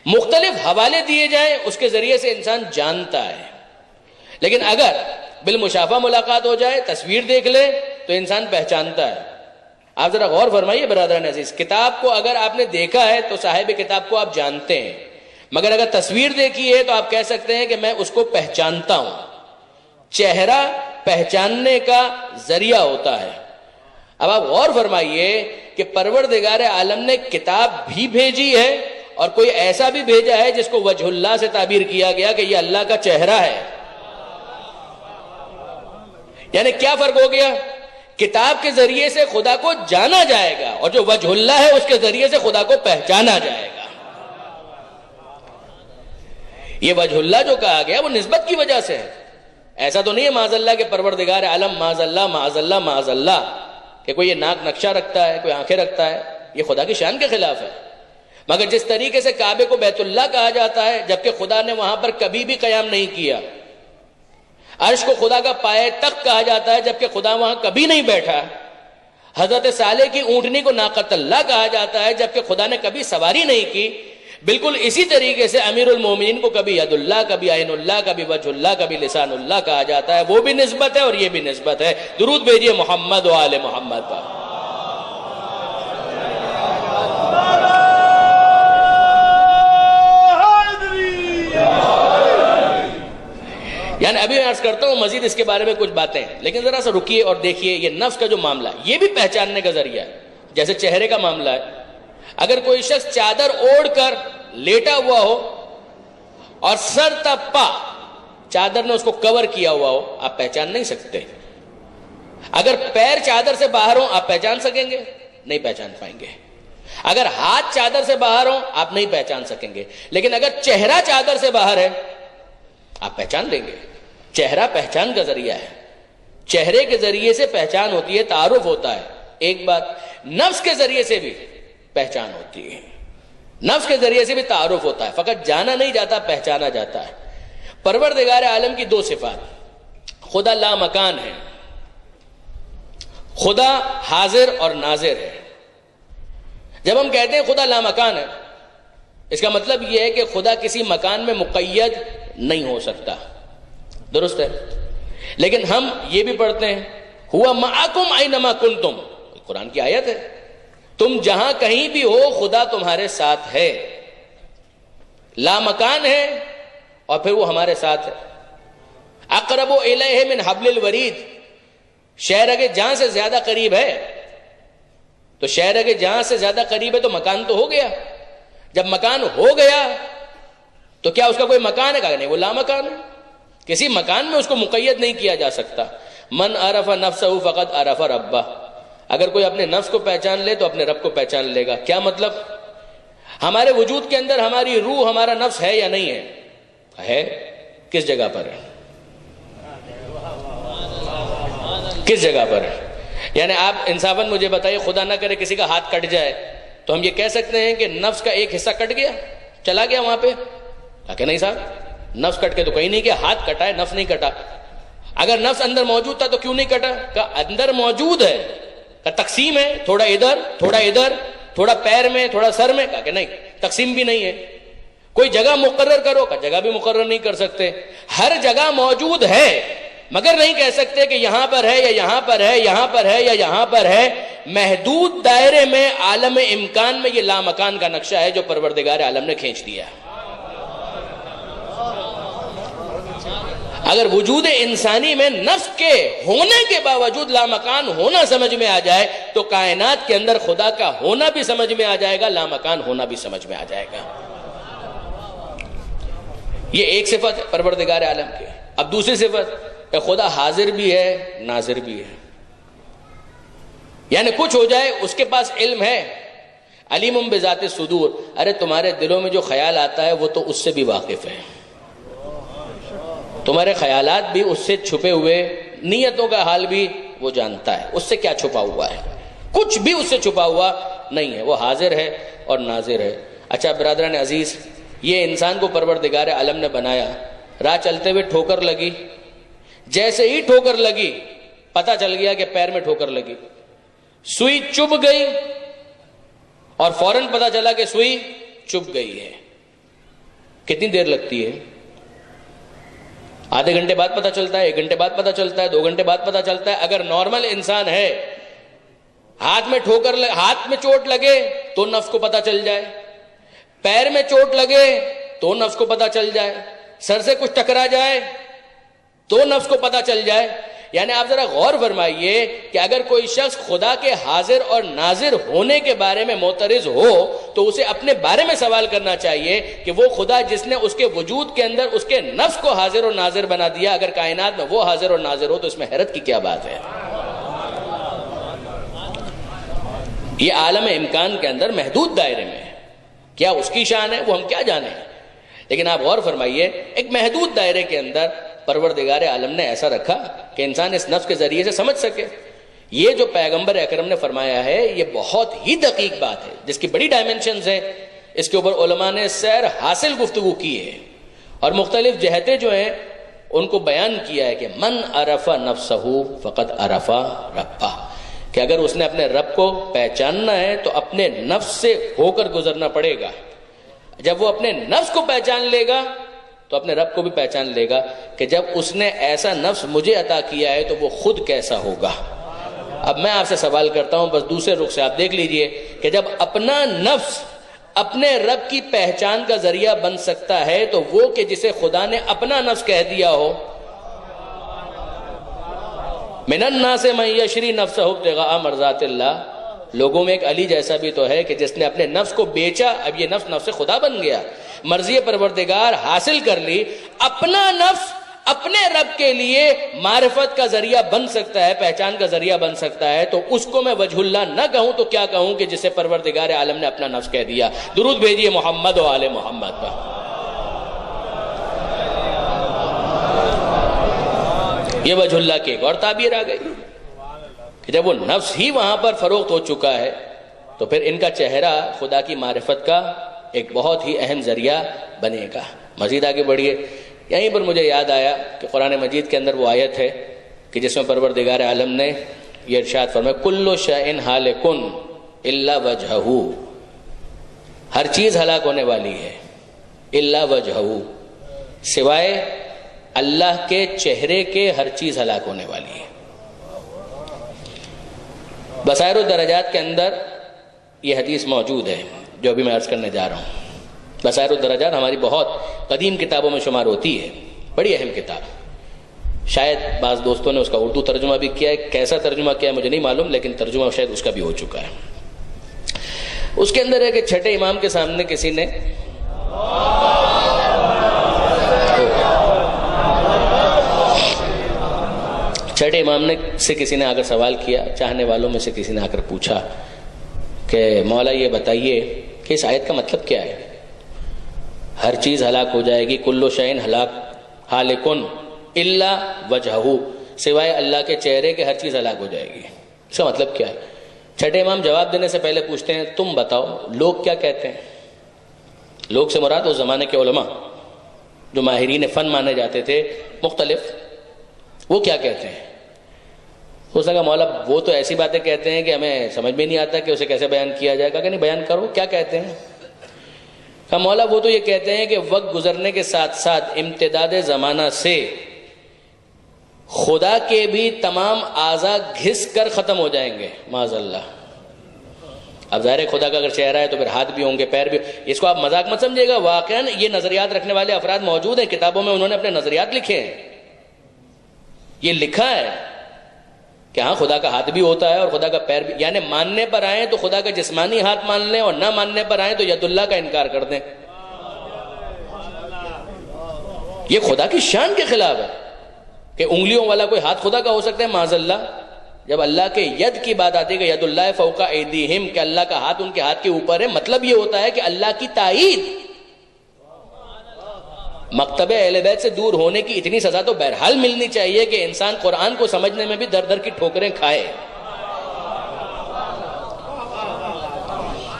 مختلف حوالے دیے جائیں اس کے ذریعے سے انسان جانتا ہے، لیکن اگر بالمشافہ ملاقات ہو جائے، تصویر دیکھ لے، تو انسان پہچانتا ہے۔ آپ ذرا غور فرمائیے برادران عزیز، کتاب کو اگر آپ نے دیکھا ہے تو صاحب کتاب کو آپ جانتے ہیں، مگر اگر تصویر دیکھی ہے تو آپ کہہ سکتے ہیں کہ میں اس کو پہچانتا ہوں۔ چہرہ پہچاننے کا ذریعہ ہوتا ہے۔ اب آپ غور فرمائیے کہ پروردگار عالم نے کتاب بھی بھیجی ہے اور کوئی ایسا بھی بھیجا ہے جس کو وجہ اللہ سے تعبیر کیا گیا کہ یہ اللہ کا چہرہ ہے. یعنی کیا فرق ہو گیا؟ کتاب کے ذریعے سے خدا کو جانا جائے گا اور جو وجہ اللہ ہے اس کے ذریعے سے خدا کو پہچانا جائے گا. یہ وجہ اللہ جو کہا گیا وہ نسبت کی وجہ سے ہے. ایسا تو نہیں ہے معاذ اللہ کہ پروردگار عالم معاذ اللہ معاذ اللہ معاذ اللہ کہ کوئی یہ ناک نقشہ رکھتا ہے، کوئی آنکھیں رکھتا ہے. یہ خدا کی شان کے خلاف ہے. مگر جس طریقے سے کعبے کو بیت اللہ کہا جاتا ہے جبکہ خدا نے وہاں پر کبھی بھی قیام نہیں کیا، عرش کو خدا کا پائے تخت کہا جاتا ہے جبکہ خدا وہاں کبھی نہیں بیٹھا، حضرت صالح کی اونٹنی کو ناقۃ اللہ کہا جاتا ہے جبکہ خدا نے کبھی سواری نہیں کی، بالکل اسی طریقے سے امیر المومنین کو کبھی ید اللہ، کبھی عین اللہ، کبھی وجہ اللہ، کبھی لسان اللہ کہا جاتا ہے. وہ بھی نسبت ہے اور یہ بھی نسبت ہے. درود بھیجیے محمد و آل محمد پر. یعنی ابھی میں عرض کرتا ہوں مزید اس کے بارے میں کچھ باتیں ہیں، لیکن ذرا سا رکیے اور دیکھیے یہ نفس کا جو معاملہ ہے یہ بھی پہچاننے کا ذریعہ ہے. جیسے چہرے کا معاملہ ہے، اگر کوئی شخص چادر اوڑھ کر لیٹا ہوا ہو اور سر تا پا چادر نے اس کو کور کیا ہوا ہو، آپ پہچان نہیں سکتے. اگر پیر چادر سے باہر ہوں آپ پہچان سکیں گے؟ نہیں پہچان پائیں گے. اگر ہاتھ چادر سے باہر ہوں آپ نہیں پہچان سکیں گے. لیکن اگر چہرہ چادر سے باہر ہے آپ پہچان لیں گے. چہرہ پہچان کا ذریعہ ہے. چہرے کے ذریعے سے پہچان ہوتی ہے، تعارف ہوتا ہے. ایک بات، نفس کے ذریعے سے بھی پہچان ہوتی ہے، نفس کے ذریعے سے بھی تعارف ہوتا ہے. فقط جانا نہیں جاتا، پہچانا جاتا ہے. پروردگار عالم کی دو صفات، خدا لا مکان ہے، خدا حاضر اور ناظر ہے. جب ہم کہتے ہیں خدا لا مکان ہے، اس کا مطلب یہ ہے کہ خدا کسی مکان میں مقید نہیں ہو سکتا. درست ہے. لیکن ہم یہ بھی پڑھتے ہیں ہوا معکم اینما کنتم، قرآن کی آیت ہے، تم جہاں کہیں بھی ہو خدا تمہارے ساتھ ہے. لا مکان ہے اور پھر وہ ہمارے ساتھ ہے. اقرب الیہ من حبل الورید، شہرگ جہاں سے زیادہ قریب ہے. تو شہرگ جہاں سے زیادہ قریب ہے تو مکان تو ہو گیا. جب مکان ہو گیا تو کیا اس کا کوئی مکان ہے؟ کہا نہیں، وہ لا مکان ہے. کسی مکان میں اس کو مقید نہیں کیا جا سکتا. من عرف نفسہ فقد عرف ربہ، اگر کوئی اپنے نفس کو پہچان لے تو اپنے رب کو پہچان لے گا. کیا مطلب؟ ہمارے وجود کے اندر ہماری روح، ہمارا نفس ہے یا نہیں ہے؟ ہے. کس جگہ پر ہے؟ کس جگہ پر ہے؟ یعنی آپ انصافاً مجھے بتائیے، خدا نہ کرے کسی کا ہاتھ کٹ جائے تو ہم یہ کہہ سکتے ہیں کہ نفس کا ایک حصہ کٹ گیا، چلا گیا وہاں پہ؟ کہ نہیں صاحب، نفس کٹ کے تو کہیں نہیں کہ ہاتھ کٹا ہے، نفس نہیں کٹا. اگر نفس اندر موجود تھا تو کیوں نہیں کٹا؟ کہ اندر موجود ہے. کہ تقسیم ہے، تھوڑا ادھر تھوڑا ادھر، تھوڑا پیر میں تھوڑا سر میں. کہ نہیں، تقسیم بھی نہیں ہے. کوئی جگہ مقرر کرو، کہ جگہ بھی مقرر نہیں کر سکتے. ہر جگہ موجود ہے مگر نہیں کہہ سکتے کہ یہاں پر ہے یا یہاں پر ہے، یہاں پر ہے یا یہاں پر ہے. محدود دائرے میں عالم امکان میں یہ لامکان کا نقشہ ہے جو پروردگار عالم نے کھینچ دیا. اگر وجود انسانی میں نفس کے ہونے کے باوجود لامکان ہونا سمجھ میں آ جائے تو کائنات کے اندر خدا کا ہونا بھی سمجھ میں آ جائے گا، لامکان ہونا بھی سمجھ میں آ جائے گا. یہ ایک صفت ہے پروردگار عالم کی. اب دوسری صفت کہ خدا حاضر بھی ہے، ناظر بھی ہے. یعنی کچھ ہو جائے اس کے پاس علم ہے. علیم بذات الصدور، ارے تمہارے دلوں میں جو خیال آتا ہے وہ تو اس سے بھی واقف ہے. تمہارے خیالات بھی اس سے چھپے ہوئے، نیتوں کا حال بھی وہ جانتا ہے. اس سے کیا چھپا ہوا ہے؟ کچھ بھی اس سے چھپا ہوا نہیں ہے. وہ حاضر ہے اور ناظر ہے. اچھا برادران عزیز، یہ انسان کو پروردگار عالم نے بنایا. راہ چلتے ہوئے ٹھوکر لگی، جیسے ہی ٹھوکر لگی پتا چل گیا کہ پیر میں ٹھوکر لگی. سوئی چبھ گئی اور فوراً پتا چلا کہ سوئی چبھ گئی ہے. کتنی دیر لگتی ہے؟ آدھے گھنٹے بعد پتا چلتا ہے، 1 گھنٹے بعد پتا چلتا ہے، 2 گھنٹے بعد پتا چلتا ہے. اگر نارمل انسان ہے، ہاتھ میں چوٹ لگے تو نفس کو پتا چل جائے، پیر میں چوٹ لگے تو نفس کو پتا چل جائے، سر سے کچھ ٹکرا جائے تو نفس کو پتا چل جائے. یعنی آپ ذرا غور فرمائیے کہ اگر کوئی شخص خدا کے حاضر اور ناظر ہونے کے بارے میں معترض ہو تو اسے اپنے بارے میں سوال کرنا چاہیے کہ وہ خدا جس نے اس کے وجود کے اندر اس کے نفس کو حاضر اور ناظر بنا دیا، اگر کائنات میں وہ حاضر اور ناظر ہو تو اس میں حیرت کی کیا بات ہے؟ یہ عالم امکان کے اندر محدود دائرے میں ہے، کیا اس کی شان ہے وہ ہم کیا جانیں، لیکن آپ غور فرمائیے ایک محدود دائرے کے اندر پروردگار عالم نے ایسا رکھا کہ انسان اس نفس کے ذریعے سے سمجھ سکے۔ یہ جو پیغمبر اکرم نے فرمایا ہے یہ بہت ہی دقیق بات ہے جس کی بڑی ڈائمنشنز ہیں، اس کے اوپر علماء نے سیر حاصل گفتگو کی ہے اور مختلف جہتیں جو ہیں ان کو بیان کیا ہے کہ من عرف نفسہ فقد عرف ربہ، کہ اگر اس نے اپنے رب کو پہچاننا ہے تو اپنے نفس سے ہو کر گزرنا پڑے گا۔ جب وہ اپنے نفس کو پہچان لے گا تو اپنے رب کو بھی پہچان لے گا کہ جب اس نے ایسا نفس مجھے عطا کیا ہے تو وہ خود کیسا ہوگا۔ اب میں آپ سے سوال کرتا ہوں، بس دوسرے رخ سے آپ دیکھ لیجئے کہ جب اپنا نفس اپنے رب کی پہچان کا ذریعہ بن سکتا ہے تو وہ کہ جسے خدا نے اپنا نفس کہہ دیا ہو، من الناس من یشری نفسہ ابتغاء مرضات اللہ، لوگوں میں ایک علی جیسا بھی تو ہے کہ جس نے اپنے نفس کو بیچا، اب یہ نفس خدا بن گیا، مرضی پروردگار حاصل کر لی، اپنا نفس اپنے رب کے لیے معرفت کا ذریعہ بن سکتا ہے، پہچان کا ذریعہ بن سکتا ہے، تو اس کو میں وجہ اللہ نہ کہوں تو کیا کہوں کہ جسے پروردگار عالم نے اپنا نفس کہہ دیا۔ درود بھیجیے محمد و آل محمد پر۔ یہ وجہ اللہ کی ایک اور تعبیر آ گئی کہ جب وہ نفس ہی وہاں پر فروخت ہو چکا ہے تو پھر ان کا چہرہ خدا کی معرفت کا ایک بہت ہی اہم ذریعہ بنے گا۔ مزید آگے بڑھیے، یہیں پر مجھے یاد آیا کہ قرآن مجید کے اندر وہ آیت ہے کہ جس میں پروردگار عالم نے یہ ارشاد فرمایا کل شیء ہالک الا وجہہ، ہر چیز ہلاک ہونے والی ہے الا وجہہ، سوائے اللہ کے چہرے کے ہر چیز ہلاک ہونے والی ہے۔ بصائر الدرجات کے اندر یہ حدیث موجود ہے جو ابھی میں عرض کرنے جا رہا ہوں۔ بصائر الدرجات ہماری بہت قدیم کتابوں میں شمار ہوتی ہے، بڑی اہم کتاب، شاید بعض دوستوں نے اس کا اردو ترجمہ بھی کیا ہے، کیسا ترجمہ کیا ہے مجھے نہیں معلوم، لیکن ترجمہ شاید اس کا بھی ہو چکا ہے۔ اس کے اندر ہے کہ چھٹے امام کے سامنے کسی نے چھٹے امام سے کسی نے آ کر سوال کیا، چاہنے والوں میں سے کسی نے آ کر پوچھا کہ مولا یہ بتائیے کہ اس آیت کا مطلب کیا ہے؟ ہر چیز ہلاک ہو جائے گی، کل شیء ہالکن الا وجہہ، سوائے اللہ کے چہرے کے ہر چیز ہلاک ہو جائے گی، اس کا مطلب کیا ہے؟ چھٹے امام جواب دینے سے پہلے پوچھتے ہیں تم بتاؤ لوگ کیا کہتے ہیں؟ لوگ سے مراد اس زمانے کے علماء جو ماہرین فن مانے جاتے تھے مختلف، وہ کیا کہتے ہیں؟ اس نے کہا مولا وہ تو ایسی باتیں کہتے ہیں کہ ہمیں سمجھ میں نہیں آتا کہ اسے کیسے بیان کیا جائے گا، کہ نہیں بیان کرو کیا کہتے ہیں؟ کہا مولا وہ تو یہ کہتے ہیں کہ وقت گزرنے کے ساتھ ساتھ امتداد زمانہ سے خدا کے بھی تمام اعضاء گھس کر ختم ہو جائیں گے، معاذ اللہ۔ اب ظاہر ہے خدا کا اگر چہرہ ہے تو پھر ہاتھ بھی ہوں گے، پیر بھی، اس کو آپ مذاق مت سمجھیے گا، واقعاً یہ نظریات رکھنے والے افراد موجود ہیں، کتابوں میں انہوں نے اپنے نظریات لکھے ہیں، یہ لکھا ہے کہ ہاں خدا کا ہاتھ بھی ہوتا ہے اور خدا کا پیر بھی، یعنی ماننے پر آئیں تو خدا کا جسمانی ہاتھ مان لیں اور نہ ماننے پر آئیں تو ید اللہ کا انکار کر دیں۔ یہ خدا کی شان کے خلاف ہے کہ انگلیوں والا کوئی ہاتھ خدا کا ہو سکتا ہے، معاذ اللہ۔ جب اللہ کے ید کی بات آتی ہے کہ ید اللہ فوق ایدیہم، کہ اللہ کا ہاتھ ان کے ہاتھ کے اوپر ہے، مطلب یہ ہوتا ہے کہ اللہ کی تائید۔ مکتب اہل بیت سے دور ہونے کی اتنی سزا تو بہرحال ملنی چاہیے کہ انسان قرآن کو سمجھنے میں بھی در در کی ٹھوکریں کھائے۔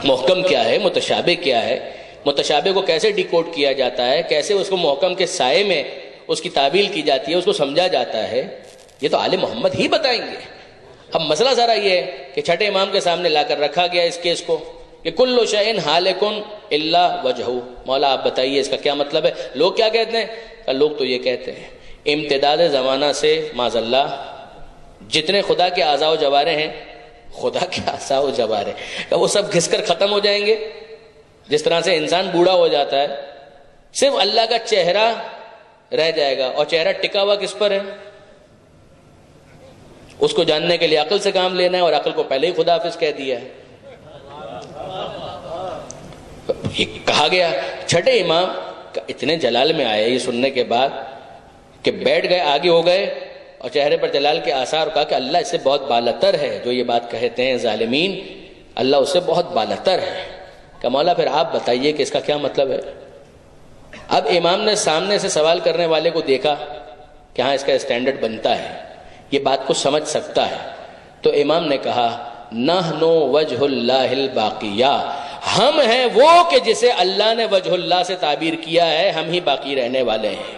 محکم کیا ہے، متشابہ کیا ہے، متشابہ کو کیسے ڈیکوڈ کیا جاتا ہے، کیسے اس کو محکم کے سائے میں اس کی تعبیل کی جاتی ہے، اس کو سمجھا جاتا ہے، یہ تو آل محمد ہی بتائیں گے۔ اب مسئلہ ذرا یہ ہے کہ چھٹے امام کے سامنے لا کر رکھا گیا اس کیس کو کہ کل شیء ہالک الا وجہہ، مولا آپ بتائیے اس کا کیا مطلب ہے؟ لوگ کیا کہتے ہیں؟ لوگ تو یہ کہتے ہیں امتداد زمانہ سے معاذ اللہ جتنے خدا کے اعضاء و جوارے ہیں، خدا کے اعضاء و جوارے کہ وہ سب گھس کر ختم ہو جائیں گے، جس طرح سے انسان بوڑھا ہو جاتا ہے، صرف اللہ کا چہرہ رہ جائے گا، اور چہرہ ٹکا ہوا کس پر ہے؟ اس کو جاننے کے لیے عقل سے کام لینا ہے، اور عقل کو پہلے ہی خدا حافظ کہہ دیا ہے۔ یہ کہا گیا۔ چھٹے امام اتنے جلال میں آئے یہ سننے کے بعد کہ بیٹھ گئے، آگے ہو گئے اور چہرے پر جلال کے آثار، کہا کہ اللہ اس سے بہت بالاتر ہے، جو یہ بات کہتے ہیں ظالمین، اللہ اس سے بہت بالاتر ہے۔ کہ مولا پھر آپ بتائیے کہ اس کا کیا مطلب ہے؟ اب امام نے سامنے سے سوال کرنے والے کو دیکھا کہ ہاں اس کا اسٹینڈرڈ بنتا ہے، یہ بات کو سمجھ سکتا ہے، تو امام نے کہا نحن وجہ اللہ الباقیہ، ہم ہیں وہ کہ جسے اللہ نے وجہ اللہ سے تعبیر کیا ہے، ہم ہی باقی رہنے والے ہیں۔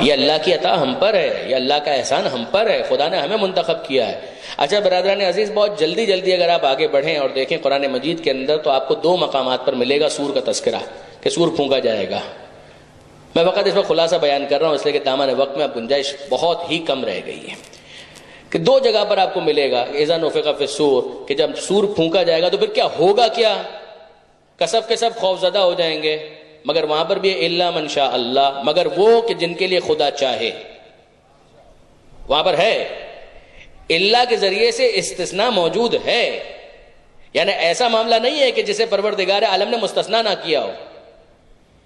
یہ اللہ کی عطا ہم پر ہے، یہ اللہ کا احسان ہم پر ہے، خدا نے ہمیں منتخب کیا ہے۔ اچھا برادران عزیز، بہت جلدی اگر آپ آگے بڑھیں اور دیکھیں قرآن مجید کے اندر، تو آپ کو 2 مقامات پر ملے گا سور کا تذکرہ، کہ سور پھونکا جائے گا۔ میں وقت اس میں خلاصہ بیان کر رہا ہوں اس لیے کہ دامن وقت میں اب گنجائش بہت ہی کم رہ گئی ہے، کہ 2 جگہ پر آپ کو ملے گا اذا نفخ فی الصور، کہ جب سور پھونکا جائے گا تو پھر کیا ہوگا، کیا کہ سب کے سب خوف زدہ ہو جائیں گے، مگر وہاں پر بھی الا من شاء اللہ، مگر وہ کہ جن کے لیے خدا چاہے۔ وہاں پر ہے اللہ کے ذریعے سے استثناء موجود ہے، یعنی ایسا معاملہ نہیں ہے کہ جسے پروردگار عالم نے مستثنیٰ نہ کیا ہو۔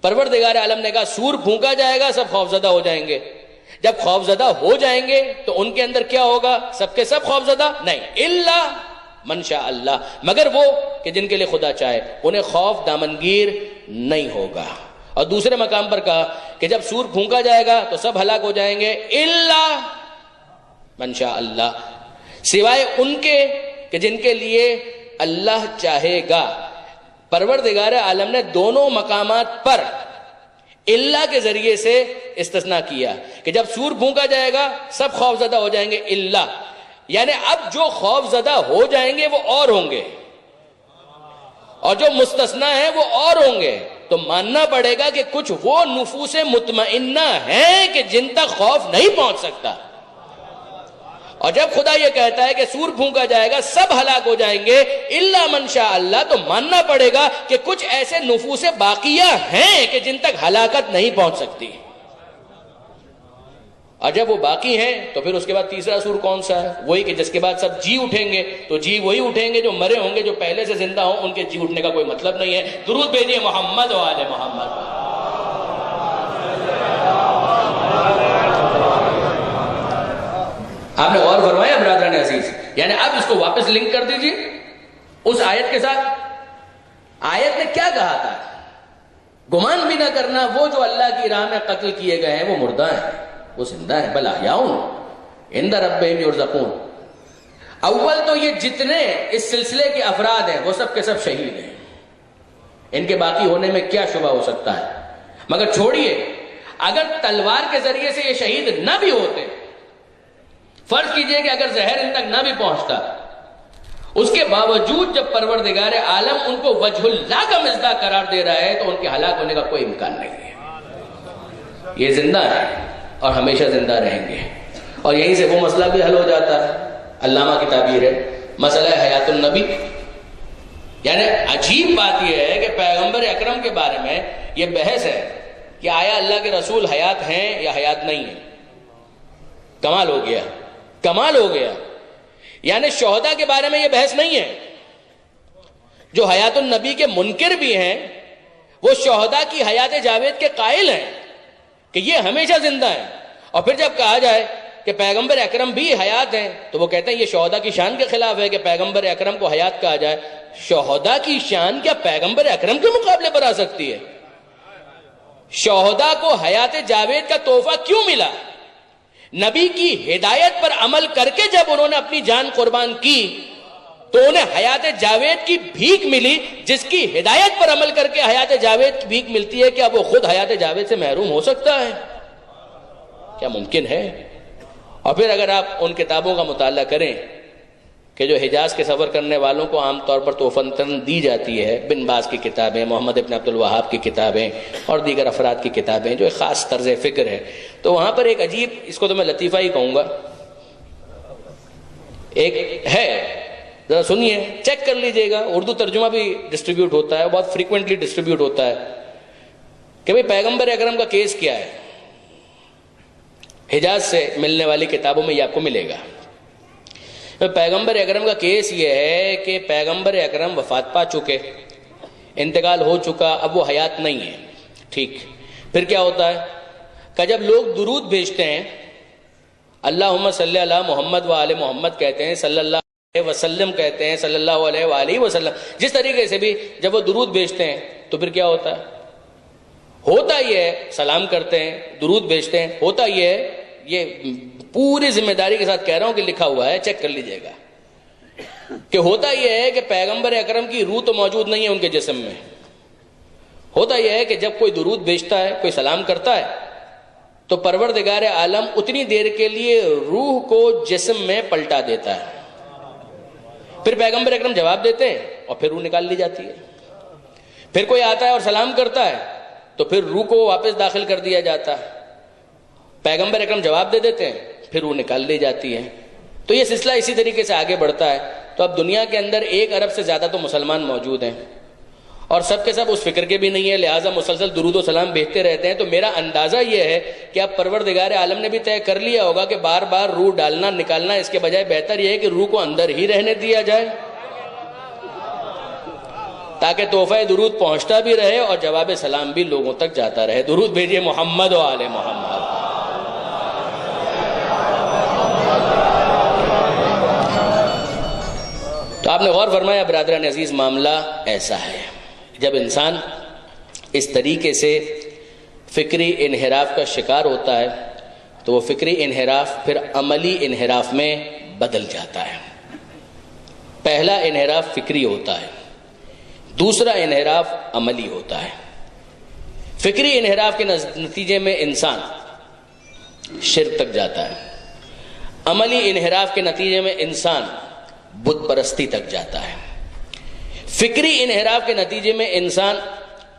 پروردگار عالم نے کہا سور پھونکا جائے گا، سب خوف زدہ ہو جائیں گے۔ جب خوف زدہ ہو جائیں گے تو ان کے اندر کیا ہوگا؟ سب کے سب خوف زدہ نہیں، الا من شاء اللہ، مگر وہ کہ جن کے لیے خدا چاہے، انہیں خوف دامنگیر نہیں ہوگا۔ اور دوسرے مقام پر کہا کہ جب سور پھونکا جائے گا تو سب ہلاک ہو جائیں گے، الا من شاء اللہ، سوائے ان کے کہ جن کے لیے اللہ چاہے گا۔ پروردگار عالم نے دونوں مقامات پر اللہ کے ذریعے سے استثناء کیا کہ جب سور پھونکا جائے گا سب خوف زدہ ہو جائیں گے، اللہ، یعنی اب جو خوف زدہ ہو جائیں گے وہ اور ہوں گے، اور جو مستثنیٰ ہیں وہ اور ہوں گے۔ تو ماننا پڑے گا کہ کچھ وہ نفوس مطمئنہ ہیں کہ جن تک خوف نہیں پہنچ سکتا، اور جب خدا یہ کہتا ہے کہ سور پھونکا جائے گا سب ہلاک ہو جائیں گے الا من شاء اللہ، تو ماننا پڑے گا کہ کچھ ایسے نفوس باقیہ ہیں کہ جن تک ہلاکت نہیں پہنچ سکتی، اور جب وہ باقی ہیں تو پھر اس کے بعد تیسرا سور کون سا ہے؟ وہی کہ جس کے بعد سب جی اٹھیں گے، تو جی وہی اٹھیں گے جو مرے ہوں گے، جو پہلے سے زندہ ہوں ان کے جی اٹھنے کا کوئی مطلب نہیں ہے۔ درود بھیجیے محمد و آل محمد۔ آپ نے غور فرمایا برادران عزیز؟ یعنی اب اس کو واپس لنک کر دیجیے اس آیت کے ساتھ۔ آیت نے کیا کہا تھا؟ گمان بھی نہ کرنا وہ جو اللہ کی راہ میں قتل کیے گئے ہیں وہ مردہ ہیں، وہ زندہ ہیں، بل احیاء عند ربہم یرزقون۔ اول تو یہ جتنے اس سلسلے کے افراد ہیں وہ سب کے سب شہید ہیں، ان کے باقی ہونے میں کیا شبہ ہو سکتا ہے؟ مگر چھوڑیے، اگر تلوار کے ذریعے سے یہ شہید نہ بھی ہوتے، فرض کیجئے کہ اگر زہر ان تک نہ بھی پہنچتا، اس کے باوجود جب پروردگار عالم ان کو وجہ اللہ کا مصداق قرار دے رہا ہے تو ان کے ہلاک ہونے کا کوئی امکان نہیں ہے۔ یہ زندہ ہے اور ہمیشہ زندہ رہیں گے، اور یہیں سے وہ مسئلہ بھی حل ہو جاتا ہے۔ علامہ کی تعبیر ہے مسئلہ حیات النبی، یعنی عجیب بات یہ ہے کہ پیغمبر اکرم کے بارے میں یہ بحث ہے کہ آیا اللہ کے رسول حیات ہیں یا حیات نہیں ہیں۔ کمال ہو گیا، کمال ہو گیا۔ یعنی شہداء کے بارے میں یہ بحث نہیں ہے، جو حیات النبی کے منکر بھی ہیں وہ شہداء کی حیات جاوید کے قائل ہیں کہ یہ ہمیشہ زندہ ہیں، اور پھر جب کہا جائے کہ پیغمبر اکرم بھی حیات ہیں تو وہ کہتے ہیں یہ شہداء کی شان کے خلاف ہے کہ پیغمبر اکرم کو حیات کہا جائے۔ شہداء کی شان کیا پیغمبر اکرم کے مقابلے پر آ سکتی ہے؟ شہداء کو حیات جاوید کا تحفہ کیوں ملا؟ نبی کی ہدایت پر عمل کر کے جب انہوں نے اپنی جان قربان کی تو انہیں حیات جاوید کی بھیک ملی، جس کی ہدایت پر عمل کر کے حیات جاوید کی بھیک ملتی ہے، کیا وہ خود حیات جاوید سے محروم ہو سکتا ہے؟ کیا ممکن ہے؟ اور پھر اگر آپ ان کتابوں کا مطالعہ کریں کہ جو حجاز کے سفر کرنے والوں کو عام طور پر توفیقاً دی جاتی ہے، بن باز کی کتابیں، محمد ابن عبد الوہاب کی کتابیں اور دیگر افراد کی کتابیں، جو ایک خاص طرز فکر ہے، تو وہاں پر ایک عجیب، اس کو تو میں لطیفہ ہی کہوں گا، ایک ہے، ذرا سنیے، چیک کر لیجئے گا، اردو ترجمہ بھی ڈسٹریبیوٹ ہوتا ہے، بہت فریکوینٹلی ڈسٹریبیوٹ ہوتا ہے، کہ بھئی پیغمبر اکرم کا کیس کیا ہے۔ حجاز سے ملنے والی کتابوں میں یہ آپ کو ملے گا۔ پیغمبر اکرم کا کیس یہ ہے کہ پیغمبر اکرم وفات پا چکے، انتقال ہو چکا، اب وہ حیات نہیں ہے، ٹھیک۔ پھر کیا ہوتا ہے کہ جب لوگ درود بھیجتے ہیں، اللہم صلی علی محمد و آل محمد کہتے ہیں، صلی اللہ علیہ وسلم کہتے ہیں، صلی اللہ علیہ وآلہ وسلم، جس طریقے سے بھی جب وہ درود بھیجتے ہیں تو پھر کیا ہوتا ہے؟ ہوتا یہ ہے، سلام کرتے ہیں، درود بھیجتے ہیں، ہوتا یہ ہے، یہ پوری ذمہ داری کے ساتھ کہہ رہا ہوں کہ لکھا ہوا ہے، چیک کر لیجئے گا، کہ ہوتا یہ ہے کہ پیغمبر اکرم کی روح تو موجود نہیں ہے ان کے جسم میں۔ ہوتا یہ ہے کہ جب کوئی درود بھیجتا ہے، کوئی سلام کرتا ہے، تو پروردگار عالم اتنی دیر کے لیے روح کو جسم میں پلٹا دیتا ہے، پھر پیغمبر اکرم جواب دیتے ہیں اور پھر روح نکال لی جاتی ہے۔ پھر کوئی آتا ہے اور سلام کرتا ہے تو پھر روح کو واپس داخل کر دیا جاتا ہے، پیغمبر اکرم جواب دے دیتے ہیں، پھر روح نکال لی جاتی ہے۔ تو یہ سلسلہ اسی طریقے سے آگے بڑھتا ہے۔ تو اب دنیا کے اندر 1 ارب سے زیادہ تو مسلمان موجود ہیں، اور سب کے سب اس فکر کے بھی نہیں ہے، لہٰذا مسلسل درود و سلام بھیجتے رہتے ہیں۔ تو میرا اندازہ یہ ہے کہ اب پروردگار عالم نے بھی طے کر لیا ہوگا کہ بار بار روح ڈالنا نکالنا، اس کے بجائے بہتر یہ ہے کہ روح کو اندر ہی رہنے دیا جائے، تاکہ تحفہ درود پہنچتا بھی رہے اور جواب سلام بھی لوگوں تک جاتا رہے۔ درود بھیجیے محمد و آل محمد۔ تو آپ نے غور فرمایا برادران عزیز، معاملہ ایسا ہے، جب انسان اس طریقے سے فکری انحراف کا شکار ہوتا ہے تو وہ فکری انحراف پھر عملی انحراف میں بدل جاتا ہے۔ پہلا انحراف فکری ہوتا ہے، دوسرا انحراف عملی ہوتا ہے۔ فکری انحراف کے نتیجے میں انسان شرک تک جاتا ہے، عملی انحراف کے نتیجے میں انسان بت پرستی تک جاتا ہے۔ فکری انحراف کے نتیجے میں انسان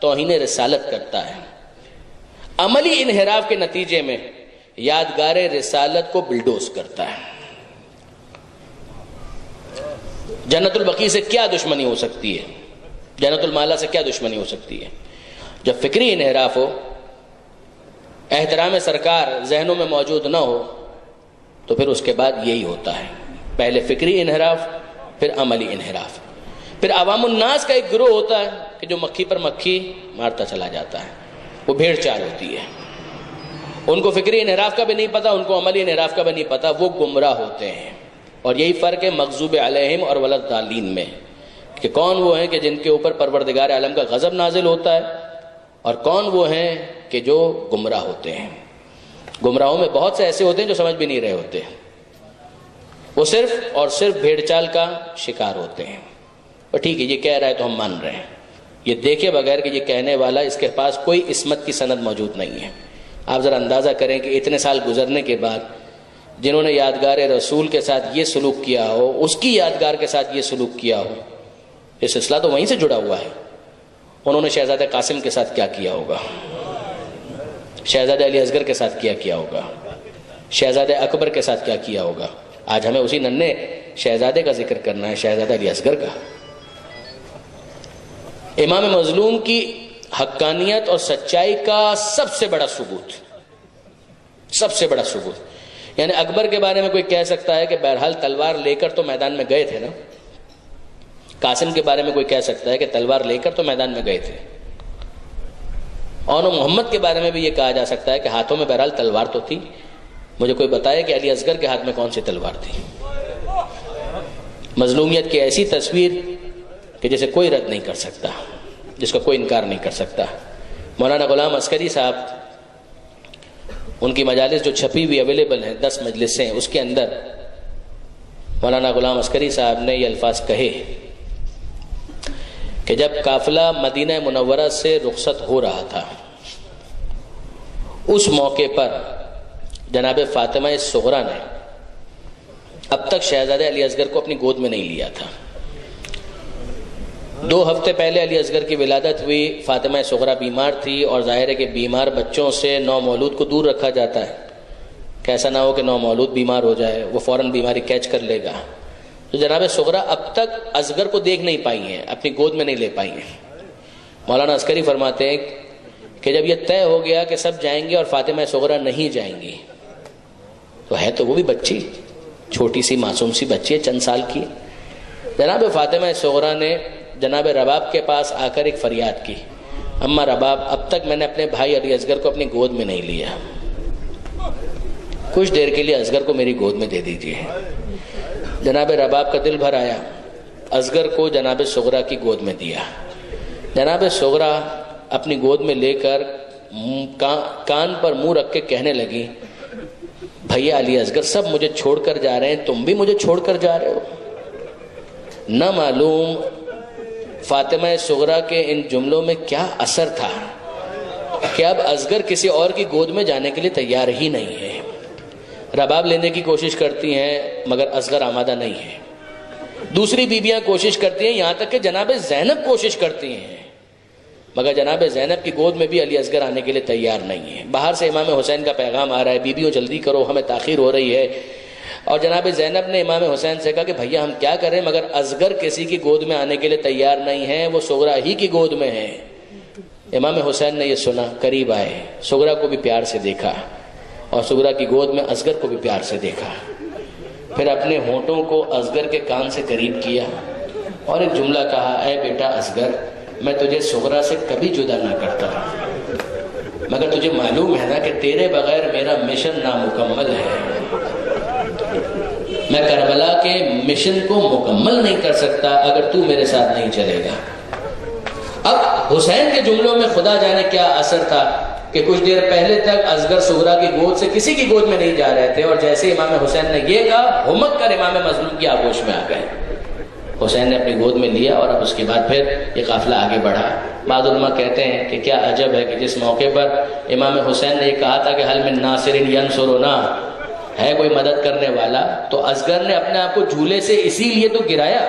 توہین رسالت کرتا ہے، عملی انحراف کے نتیجے میں یادگار رسالت کو بلڈوز کرتا ہے۔ جنت البقیع سے کیا دشمنی ہو سکتی ہے؟ جنت المالا سے کیا دشمنی ہو سکتی ہے؟ جب فکری انحراف ہو، احترام سرکار ذہنوں میں موجود نہ ہو، تو پھر اس کے بعد یہی ہوتا ہے، پہلے فکری انحراف، پھر عملی انحراف۔ پھر عوام الناس کا ایک گروہ ہوتا ہے کہ جو مکھی پر مکھی مارتا چلا جاتا ہے، وہ بھیڑ چال ہوتی ہے، ان کو فکری انحراف کا بھی نہیں پتا، ان کو عملی انحراف کا بھی نہیں پتا، وہ گمراہ ہوتے ہیں۔ اور یہی فرق ہے مغضوب علیہم اور ولضالین میں، کہ کون وہ ہیں کہ جن کے اوپر پروردگار عالم کا غضب نازل ہوتا ہے، اور کون وہ ہیں کہ جو گمراہ ہوتے ہیں۔ گمراہوں میں بہت سے ایسے ہوتے ہیں جو سمجھ بھی نہیں رہے ہوتے، وہ صرف اور صرف بھیڑ چال کا شکار ہوتے ہیں۔ اور ٹھیک ہے، یہ کہہ رہا ہے تو ہم مان رہے ہیں، یہ دیکھے بغیر کہ یہ کہنے والا اس کے پاس کوئی عصمت کی سند موجود نہیں ہے۔ آپ ذرا اندازہ کریں کہ اتنے سال گزرنے کے بعد جنہوں نے یادگار رسول کے ساتھ یہ سلوک کیا ہو، اس کی یادگار کے ساتھ یہ سلوک کیا ہو، یہ سلسلہ تو وہیں سے جڑا ہوا ہے۔ انہوں نے شہزادہ قاسم کے ساتھ کیا کیا ہوگا، شہزادہ علی اصغر کے ساتھ کیا ہوگا، شہزادہ اکبر کے ساتھ کیا کیا ہوگا۔ آج ہمیں اسی ننھے شہزادے کا ذکر کرنا ہے، شہزادہ علی اصغر کا۔ امام مظلوم کی حقانیت اور سچائی کا سب سے بڑا ثبوت، یعنی اکبر کے بارے میں کوئی کہہ سکتا ہے کہ بہرحال تلوار لے کر تو میدان میں گئے تھے نا، قاسم کے بارے میں کوئی کہہ سکتا ہے کہ تلوار لے کر تو میدان میں گئے تھے، اور محمد کے بارے میں بھی یہ کہا جا سکتا ہے کہ ہاتھوں میں بہرحال تلوار تو تھی۔ مجھے کوئی بتائے کہ علی اصغر کے ہاتھ میں کون سی تلوار تھی؟ مظلومیت کی ایسی تصویر کہ جسے کوئی رد نہیں کر سکتا، جس کا کوئی انکار نہیں کر سکتا۔ مولانا غلام عسکری صاحب، ان کی مجالس جو چھپی ہوئی اویلیبل ہیں، 10 مجلسیں، اس کے اندر مولانا غلام عسکری صاحب نے یہ الفاظ کہے کہ جب قافلہ مدینہ منورہ سے رخصت ہو رہا تھا، اس موقع پر جناب فاطمہ صغریٰ نے اب تک شہزادہ علی اصغر کو اپنی گود میں نہیں لیا تھا۔ 2 ہفتے پہلے علی اصغر کی ولادت ہوئی، فاطمہ صغریٰ بیمار تھی، اور ظاہر ہے کہ بیمار بچوں سے نو مولود کو دور رکھا جاتا ہے کہ ایسا نہ ہو کہ نو مولود بیمار ہو جائے، وہ فوراً بیماری کیچ کر لے گا۔ تو جناب صغرا اب تک اصغر کو دیکھ نہیں پائی ہیں، اپنی گود میں نہیں لے پائی ہیں۔ مولانا عسکری فرماتے ہیں کہ جب یہ طے ہو گیا کہ سب جائیں گے اور فاطمہ صغرا نہیں جائیں گی، تو ہے تو وہ بھی بچی، چھوٹی سی معصوم سی بچی ہے، چند سال کی۔ جناب فاطمہ صغرا نے جناب رباب کے پاس آ کر ایک فریاد کی، اما رباب، اب تک میں نے اپنے بھائی علی اصغر کو اپنی گود میں نہیں لیا، کچھ دیر کے لیے اصغر کو میری گود میں دے دیجیے۔ جناب رباب کا دل بھر آیا، اصغر کو جناب صغرا کی گود میں دیا۔ جناب صغرا اپنی گود میں لے کر کان پر منہ رکھ کے کہنے لگی، بھیا علی اصغر سب مجھے چھوڑ کر جا رہے ہیں، تم بھی مجھے چھوڑ کر جا رہے ہو۔ نہ معلوم فاطمہ صغرا کے ان جملوں میں کیا اثر تھا کہ اب اصغر کسی اور کی گود میں جانے کے لیے تیار ہی نہیں ہے۔ رباب لینے کی کوشش کرتی ہیں مگر اصغر آمادہ نہیں ہے۔ دوسری بیویاں کوشش کرتی ہیں، یہاں تک کہ جناب زینب کوشش کرتی ہیں، مگر جناب زینب کی گود میں بھی علی اصغر آنے کے لیے تیار نہیں ہے۔ باہر سے امام حسین کا پیغام آ رہا ہے، بیویوں جلدی کرو ہمیں تاخیر ہو رہی ہے۔ اور جناب زینب نے امام حسین سے کہا کہ بھیا ہم کیا کریں، مگر اصغر کسی کی گود میں آنے کے لیے تیار نہیں ہے، وہ صغرا ہی کی گود میں ہے۔ امام حسین نے یہ سنا، قریب آئے، صغرا کو بھی پیار سے دیکھا اور صغرا کی گود میں اصغر کو بھی پیار سے دیکھا، پھر اپنے ہونٹوں کو اصغر کے کان سے قریب کیا اور ایک جملہ کہا، اے بیٹا اصغر، میں تجھے صغرا سے کبھی جدا نہ کرتا، مگر تجھے معلوم ہے نا کہ تیرے بغیر میرا مشن نامکمل ہے، میں کربلا کے مشن کو مکمل نہیں کر سکتا اگر تو میرے ساتھ نہیں چلے گا۔ اب حسین کے جملوں میں خدا جانے کیا اثر تھا کہ کچھ دیر پہلے تک اصغر صغرا کی گود سے کسی کی گود میں نہیں جا رہے تھے، اور جیسے امام حسین نے یہ کہا، ہمک کر امام مظلوم کی آغوش میں آ گئے۔ حسین نے اپنی گود میں لیا اور اب اس کے بعد پھر یہ قافلہ آگے بڑھا۔ بعض علماء کہتے ہیں کہ کیا عجب ہے کہ جس موقع پر امام حسین نے یہ کہا تھا کہ حل من ناصر ینصرنا، ہے کوئی مدد کرنے والا، تو اصغر نے اپنے آپ کو جھولے سے اسی لیے تو گرایا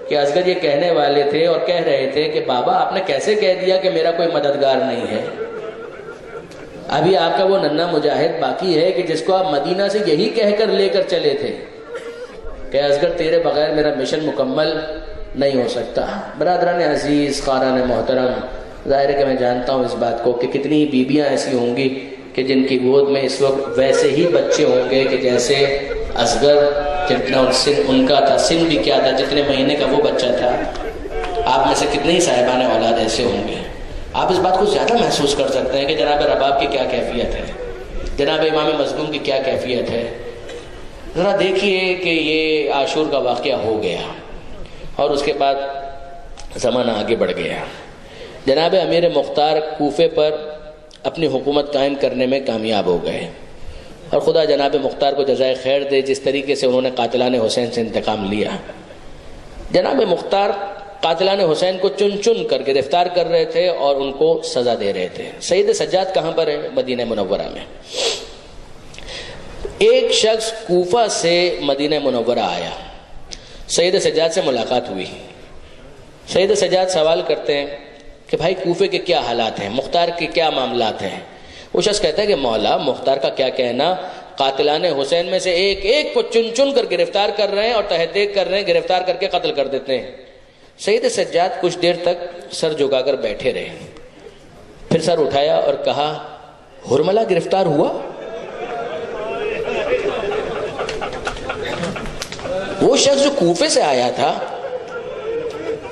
کہ اصغر یہ کہنے والے تھے اور کہہ رہے تھے کہ بابا آپ نے کیسے کہہ دیا کہ میرا کوئی مددگار نہیں ہے، ابھی آپ کا وہ ننھا مجاہد باقی ہے کہ جس کو آپ مدینہ سے یہی کہہ کر لے کر چلے تھے کہ اصغر تیرے بغیر میرا مشن مکمل نہیں ہو سکتا۔ برادران عزیز، خاران محترم، ظاہر ہے کہ میں جانتا ہوں اس بات کو کہ کتنی بیویاں ایسی ہوں گی کہ جن کی گود میں اس وقت ویسے ہی بچے ہوں گے کہ جیسے اصغر جتنا سن ان کا تھا، سن بھی کیا تھا، جتنے مہینے کا وہ بچہ تھا۔ آپ میں سے کتنے ہی صاحبان اولاد ایسے ہوں گے، آپ اس بات کو زیادہ محسوس کر سکتے ہیں کہ جناب رباب کی کیا کیفیت ہے، جناب امام مظلوم کی کیا کیفیت ہے۔ ذرا دیکھیے کہ یہ عاشور کا واقعہ ہو گیا اور اس کے بعد زمانہ آگے بڑھ گیا۔ جناب امیر مختار کوفے پر اپنی حکومت قائم کرنے میں کامیاب ہو گئے، اور خدا جناب مختار کو جزائے خیر دے جس طریقے سے انہوں نے قاتلان حسین سے انتقام لیا۔ جناب مختار قاتلان حسین کو چن چن کر گرفتار کر رہے تھے اور ان کو سزا دے رہے تھے۔ سید سجاد کہاں پر ہے؟ مدینہ منورہ میں۔ ایک شخص کوفہ سے مدینہ منورہ آیا، سید سجاد سے ملاقات ہوئی۔ سید سجاد سوال کرتے ہیں کہ بھائی کوفے کے کیا حالات ہیں، مختار کے کیا معاملات ہیں؟ وہ شخص کہتا ہے کہ مولا مختار کا کیا کہنا، قاتلان حسین میں سے ایک ایک کو چن چن کر گرفتار کر رہے ہیں اور تحقیق کر رہے ہیں، گرفتار کر کے قتل کر دیتے ہیں۔ سید سجاد کچھ دیر تک سر جھکا کر بیٹھے رہے، پھر سر اٹھایا اور کہا، ہرملہ گرفتار ہوا؟ وہ شخص جو کوفے سے آیا تھا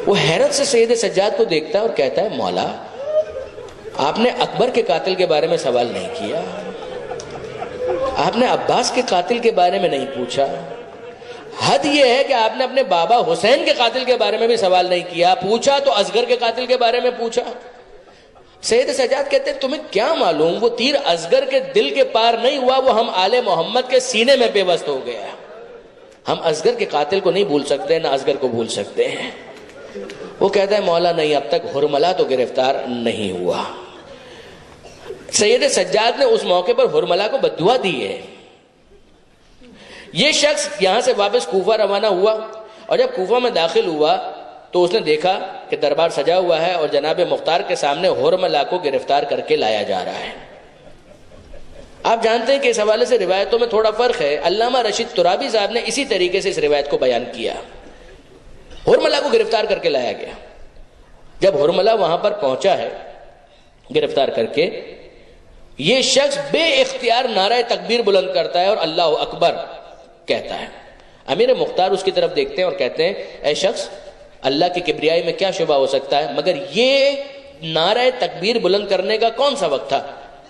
وہ حیرت سے سید سجاد کو دیکھتا ہے اور کہتا ہے، مولا آپ نے اکبر کے قاتل کے بارے میں سوال نہیں کیا، آپ نے عباس کے قاتل کے بارے میں نہیں پوچھا، حد یہ ہے کہ آپ نے اپنے بابا حسین کے قاتل کے بارے میں بھی سوال نہیں کیا، پوچھا تو اصغر کے قاتل کے بارے میں پوچھا۔ سید سجاد کہتے ہیں تمہیں کیا معلوم وہ تیر اصغر کے دل کے پار نہیں ہوا، وہ ہم آل محمد کے سینے میں پیوست ہو گیا۔ ہم اصغر کے قاتل کو نہیں بھول سکتے، نہ اصغر کو بھول سکتے ہیں۔ وہ کہتا ہے مولا نہیں، اب تک ہرملہ تو گرفتار نہیں ہوا۔ سید سجاد نے اس موقع پر ہرملہ کو بددعا دی ہے۔ یہ شخص یہاں سے واپس کوفہ روانہ ہوا، اور جب کوفہ میں داخل ہوا تو اس نے دیکھا کہ دربار سجا ہوا ہے اور جناب مختار کے سامنے ہرملہ کو گرفتار کر کے لایا جا رہا ہے۔ آپ جانتے ہیں کہ اس حوالے سے روایتوں میں تھوڑا فرق ہے. علامہ رشید ترابی صاحب نے اسی طریقے سے اس روایت کو بیان کیا. ہرملہ کو گرفتار کر کے لایا گیا. جب ہرملہ وہاں پر پہنچا ہے گرفتار کر کے, یہ شخص بے اختیار نعرہ تکبیر بلند کرتا ہے اور اللہ اکبر کہتا ہے. امیر مختار اس کی طرف دیکھتے ہیں اور کہتے ہیں اے شخص, اللہ کی کبریائی میں کیا شبہ ہو سکتا ہے, مگر یہ نعرہ تکبیر بلند کرنے کا کون سا وقت تھا؟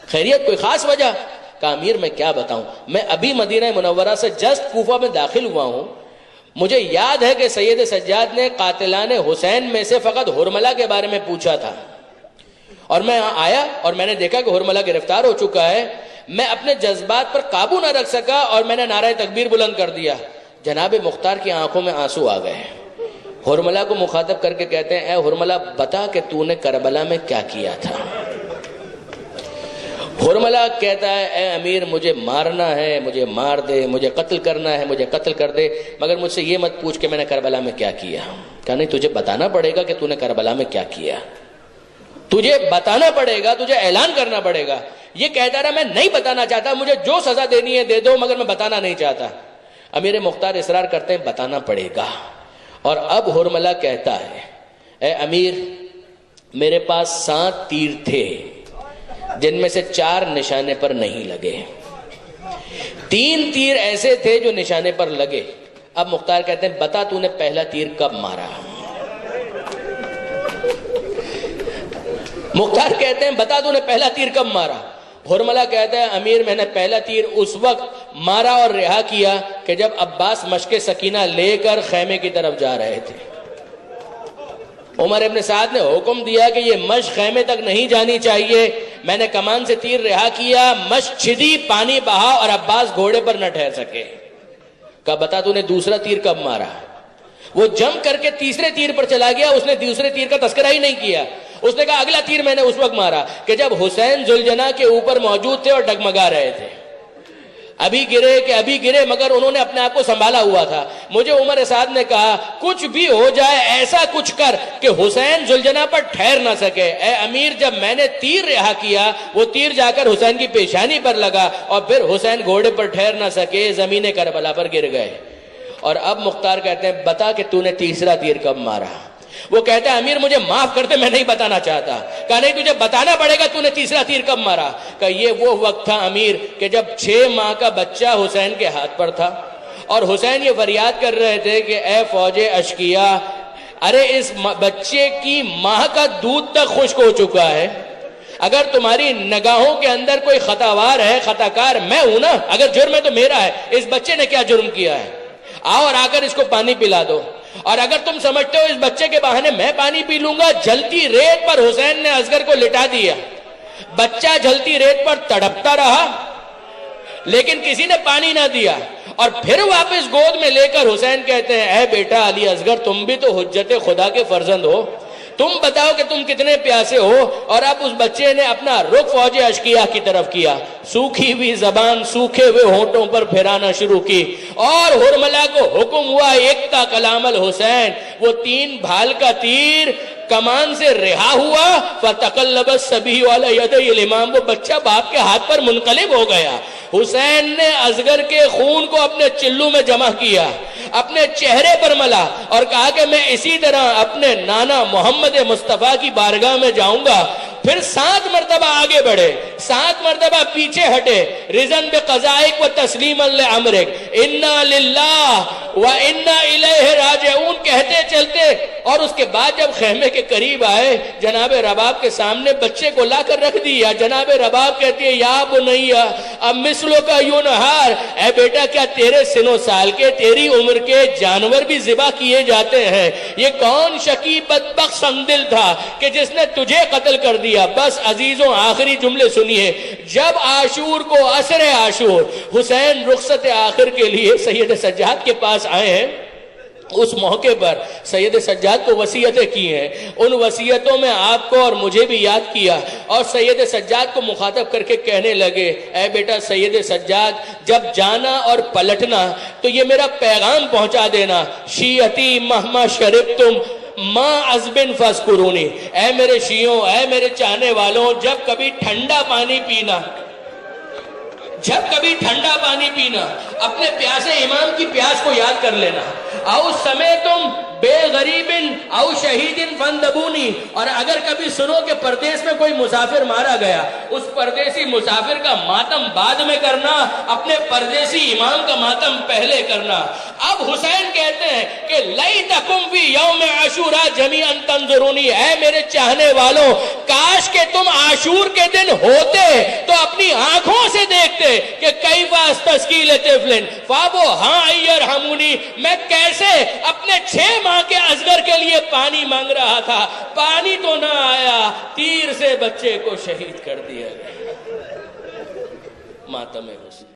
خیریت کوئی خاص وجہ؟ کہا امیر میں کیا بتاؤں, میں ابھی مدینہ منورہ سے جسٹ کوفہ میں داخل ہوا ہوں. مجھے یاد ہے کہ سید سجاد نے قاتلان حسین میں سے فقط ہرملہ کے بارے میں پوچھا تھا, اور میں آیا اور میں نے دیکھا کہ ہرملہ گرفتار ہو چکا ہے. میں اپنے جذبات پر قابو نہ رکھ سکا اور میں نے نعرہ تکبیر بلند کر دیا. جناب مختار کی آنکھوں میں آنسو آ گئے. ہرملہ کو مخاطب کر کے کہتے ہیں اے ہرملہ بتا کہ تو نے کربلا میں کیا کیا تھا. ہرملہ کہتا ہے اے امیر مجھے مارنا ہے, مجھے مار دے, مجھے قتل کرنا ہے, مجھے قتل کر دے, مگر مجھ سے یہ مت پوچھ کہ میں نے کربلا میں کیا کیا. کہا نہیں, تجھے بتانا پڑے گا کہ تو نے کربلا میں کیا کیا, تجھے بتانا پڑے گا, تجھے اعلان کرنا پڑے گا. یہ کہتا رہا میں نہیں بتانا چاہتا, مجھے جو سزا دینی ہے دے دو, مگر میں بتانا نہیں چاہتا. امیر مختار اصرار کرتے ہیں بتانا پڑے گا. اور اب ہرملہ کہتا ہے اے امیر میرے پاس 7 تیر تھے جن میں سے 4 نشانے پر نہیں لگے, 3 تیر ایسے تھے جو نشانے پر لگے. اب مختار کہتے ہیں بتا تو نے پہلا تیر کب مارا. مختار کہتے ہیں بتا تو نے پہلا تیر کب مارا. ہرملہ کہتا ہے امیر میں نے پہلا تیر اس وقت مارا اور رہا کیا کہ جب عباس مشق سکینہ لے کر خیمے کی طرف جا رہے تھے. عمر ابن سعد نے حکم دیا کہ یہ مشق خیمے تک نہیں جانی چاہیے. میں نے کمان سے تیر رہا کیا, مشق چھدی, پانی بہا اور عباس گھوڑے پر نہ ٹھہر سکے. کہا بتا تو نے دوسرا تیر کب مارا. وہ جم کر کے تیسرے تیر پر چلا گیا. اس نے دوسرے تیر کا تذکرہ ہی نہیں کیا. اس نے کہا اگلا تیر میں نے اس وقت مارا کہ جب حسین ذوالجناح کے اوپر موجود تھے اور ڈگمگا رہے تھے. ابھی گرے مگر انہوں نے اپنے آپ کو سنبھالا ہوا تھا. مجھے عمر سعد نے کہا کچھ بھی ہو جائے ایسا کچھ کر کہ حسین ذوالجناح پر ٹھہر نہ سکے. اے امیر جب میں نے تیر رہا کیا وہ تیر جا کر حسین کی پیشانی پر لگا اور پھر حسین گھوڑے پر ٹھہر نہ سکے, زمین کربلا پر گر گئے. اور اب مختار کہتے ہیں بتا کہ تو نے تیسرا تیر کب مارا. وہ کہتا ہے امیر مجھے معاف کر دے, میں نہیں بتانا چاہتا. کہا نہیں تجھے بتانا پڑے گا تو نے تیسرا تیر کب مارا. کہ یہ وہ وقت تھا امیر کہ جب 6 ماہ کا بچہ حسین کے ہاتھ پر تھا اور حسین یہ فریاد کر رہے تھے کہ اے فوج اشقیا, ارے اس بچے کی ماں کا دودھ تک خشک ہو چکا ہے. اگر تمہاری نگاہوں کے اندر کوئی خطاوار ہے, خطاکار میں ہوں نا, اگر جرم ہے تو میرا ہے. اس بچے نے کیا جرم کیا ہے, آؤ اور آ کر اس کو پانی پلا دو. اور اگر تم سمجھتے ہو اس بچے کے بہانے میں پانی پی لوں گا, جلتی ریت پر حسین نے اصغر کو لٹا دیا. بچہ جلتی ریت پر تڑپتا رہا لیکن کسی نے پانی نہ دیا. اور پھر واپس گود میں لے کر حسین کہتے ہیں اے بیٹا علی اصغر تم بھی تو حجت خدا کے فرزند ہو, تم بتاؤ کہ تم کتنے پیاسے ہو. اور اب اس بچے نے اپنا رخ فوج اشقیاء کی طرف کیا, سوکھی ہوئی زبان سوکھے ہوئے ہونٹوں پر پھرانا شروع کی. اور ہرملہ کو حکم ہوا ایک کا کلام الحسین, وہ 3 بھال کا تیر کمان سے رہا ہوا. فتقلب الصبی علی یدی الامام, وہ بچہ باپ کے ہاتھ پر منقلب ہو گیا. حسین نے اصغر کے خون کو اپنے چلو میں جمع کیا, اپنے چہرے پر ملا اور کہا کہ میں اسی طرح اپنے نانا محمد مصطفیٰ کی بارگاہ میں جاؤں گا. پھر 7 مرتبہ آگے بڑھے, 7 مرتبہ پیچھے ہٹے. رضن بقضائک و تسلیما لامرک, انا للہ و انا الیہ راجعون کہتے چلتے. اور اس کے بعد جب خیمے کے قریب آئے, جناب رباب کے سامنے بچے کو لا کر رکھ دیا. جناب رباب کہتی ہے یا بنیا اب مثلوں کا یونہار, اے بیٹا کیا تیرے سن و سال کے, تیری عمر کے جانور بھی ذبح کیے جاتے ہیں؟ یہ کون شقی بدبخت سنگدل تھا کہ جس نے تجھے قتل کر دیا. بس عزیزوں آخری جملے سنیے. جب عاشور کو عصر عاشور حسین رخصت آخر کے لیے سید سجاد کے پاس آئے ہیں, اس موقع پر سید سجاد کو وصیتیں کی ہیں. ان وصیتوں میں آپ کو اور مجھے بھی یاد کیا اور سید سجاد کو مخاطب کر کے کہنے لگے اے بیٹا سید سجاد جب جانا اور پلٹنا تو یہ میرا پیغام پہنچا دینا. شیعتی مہما شربتم ماں ازبن فاذکرونی, اے میرے شیعوں, اے میرے چاہنے والوں, جب کبھی ٹھنڈا پانی پینا جب کبھی ٹھنڈا پانی پینا اپنے پیاسے امام کی پیاس کو یاد کر لینا. او سمیتم بے غریب او شہید فندبونی. اور اگر کبھی سنو کہ پردیس میں کوئی مسافر مارا گیا, اس پردیسی مسافر کا ماتم بعد میں کرنا, اپنے پردیسی امام کا ماتم پہلے کرنا. اب حسین کہتے ہیں کہ لیتکم فی یوم عاشورا جمیعا تنظرونی. اے میرے چاہنے والوں, کاش کہ تم عاشور کے دن ہوتے تو اپنی آنکھوں سے دیکھتے کہ کیف استسقی طفل فابو ہاں یرحمونی. میں کیسے اپنے 6 ماہ کے اصغر کے لیے پانی مانگ رہا تھا, پانی تو نہ آیا, تیر سے بچے کو شہید کر دیا گیا. ماتم حسین.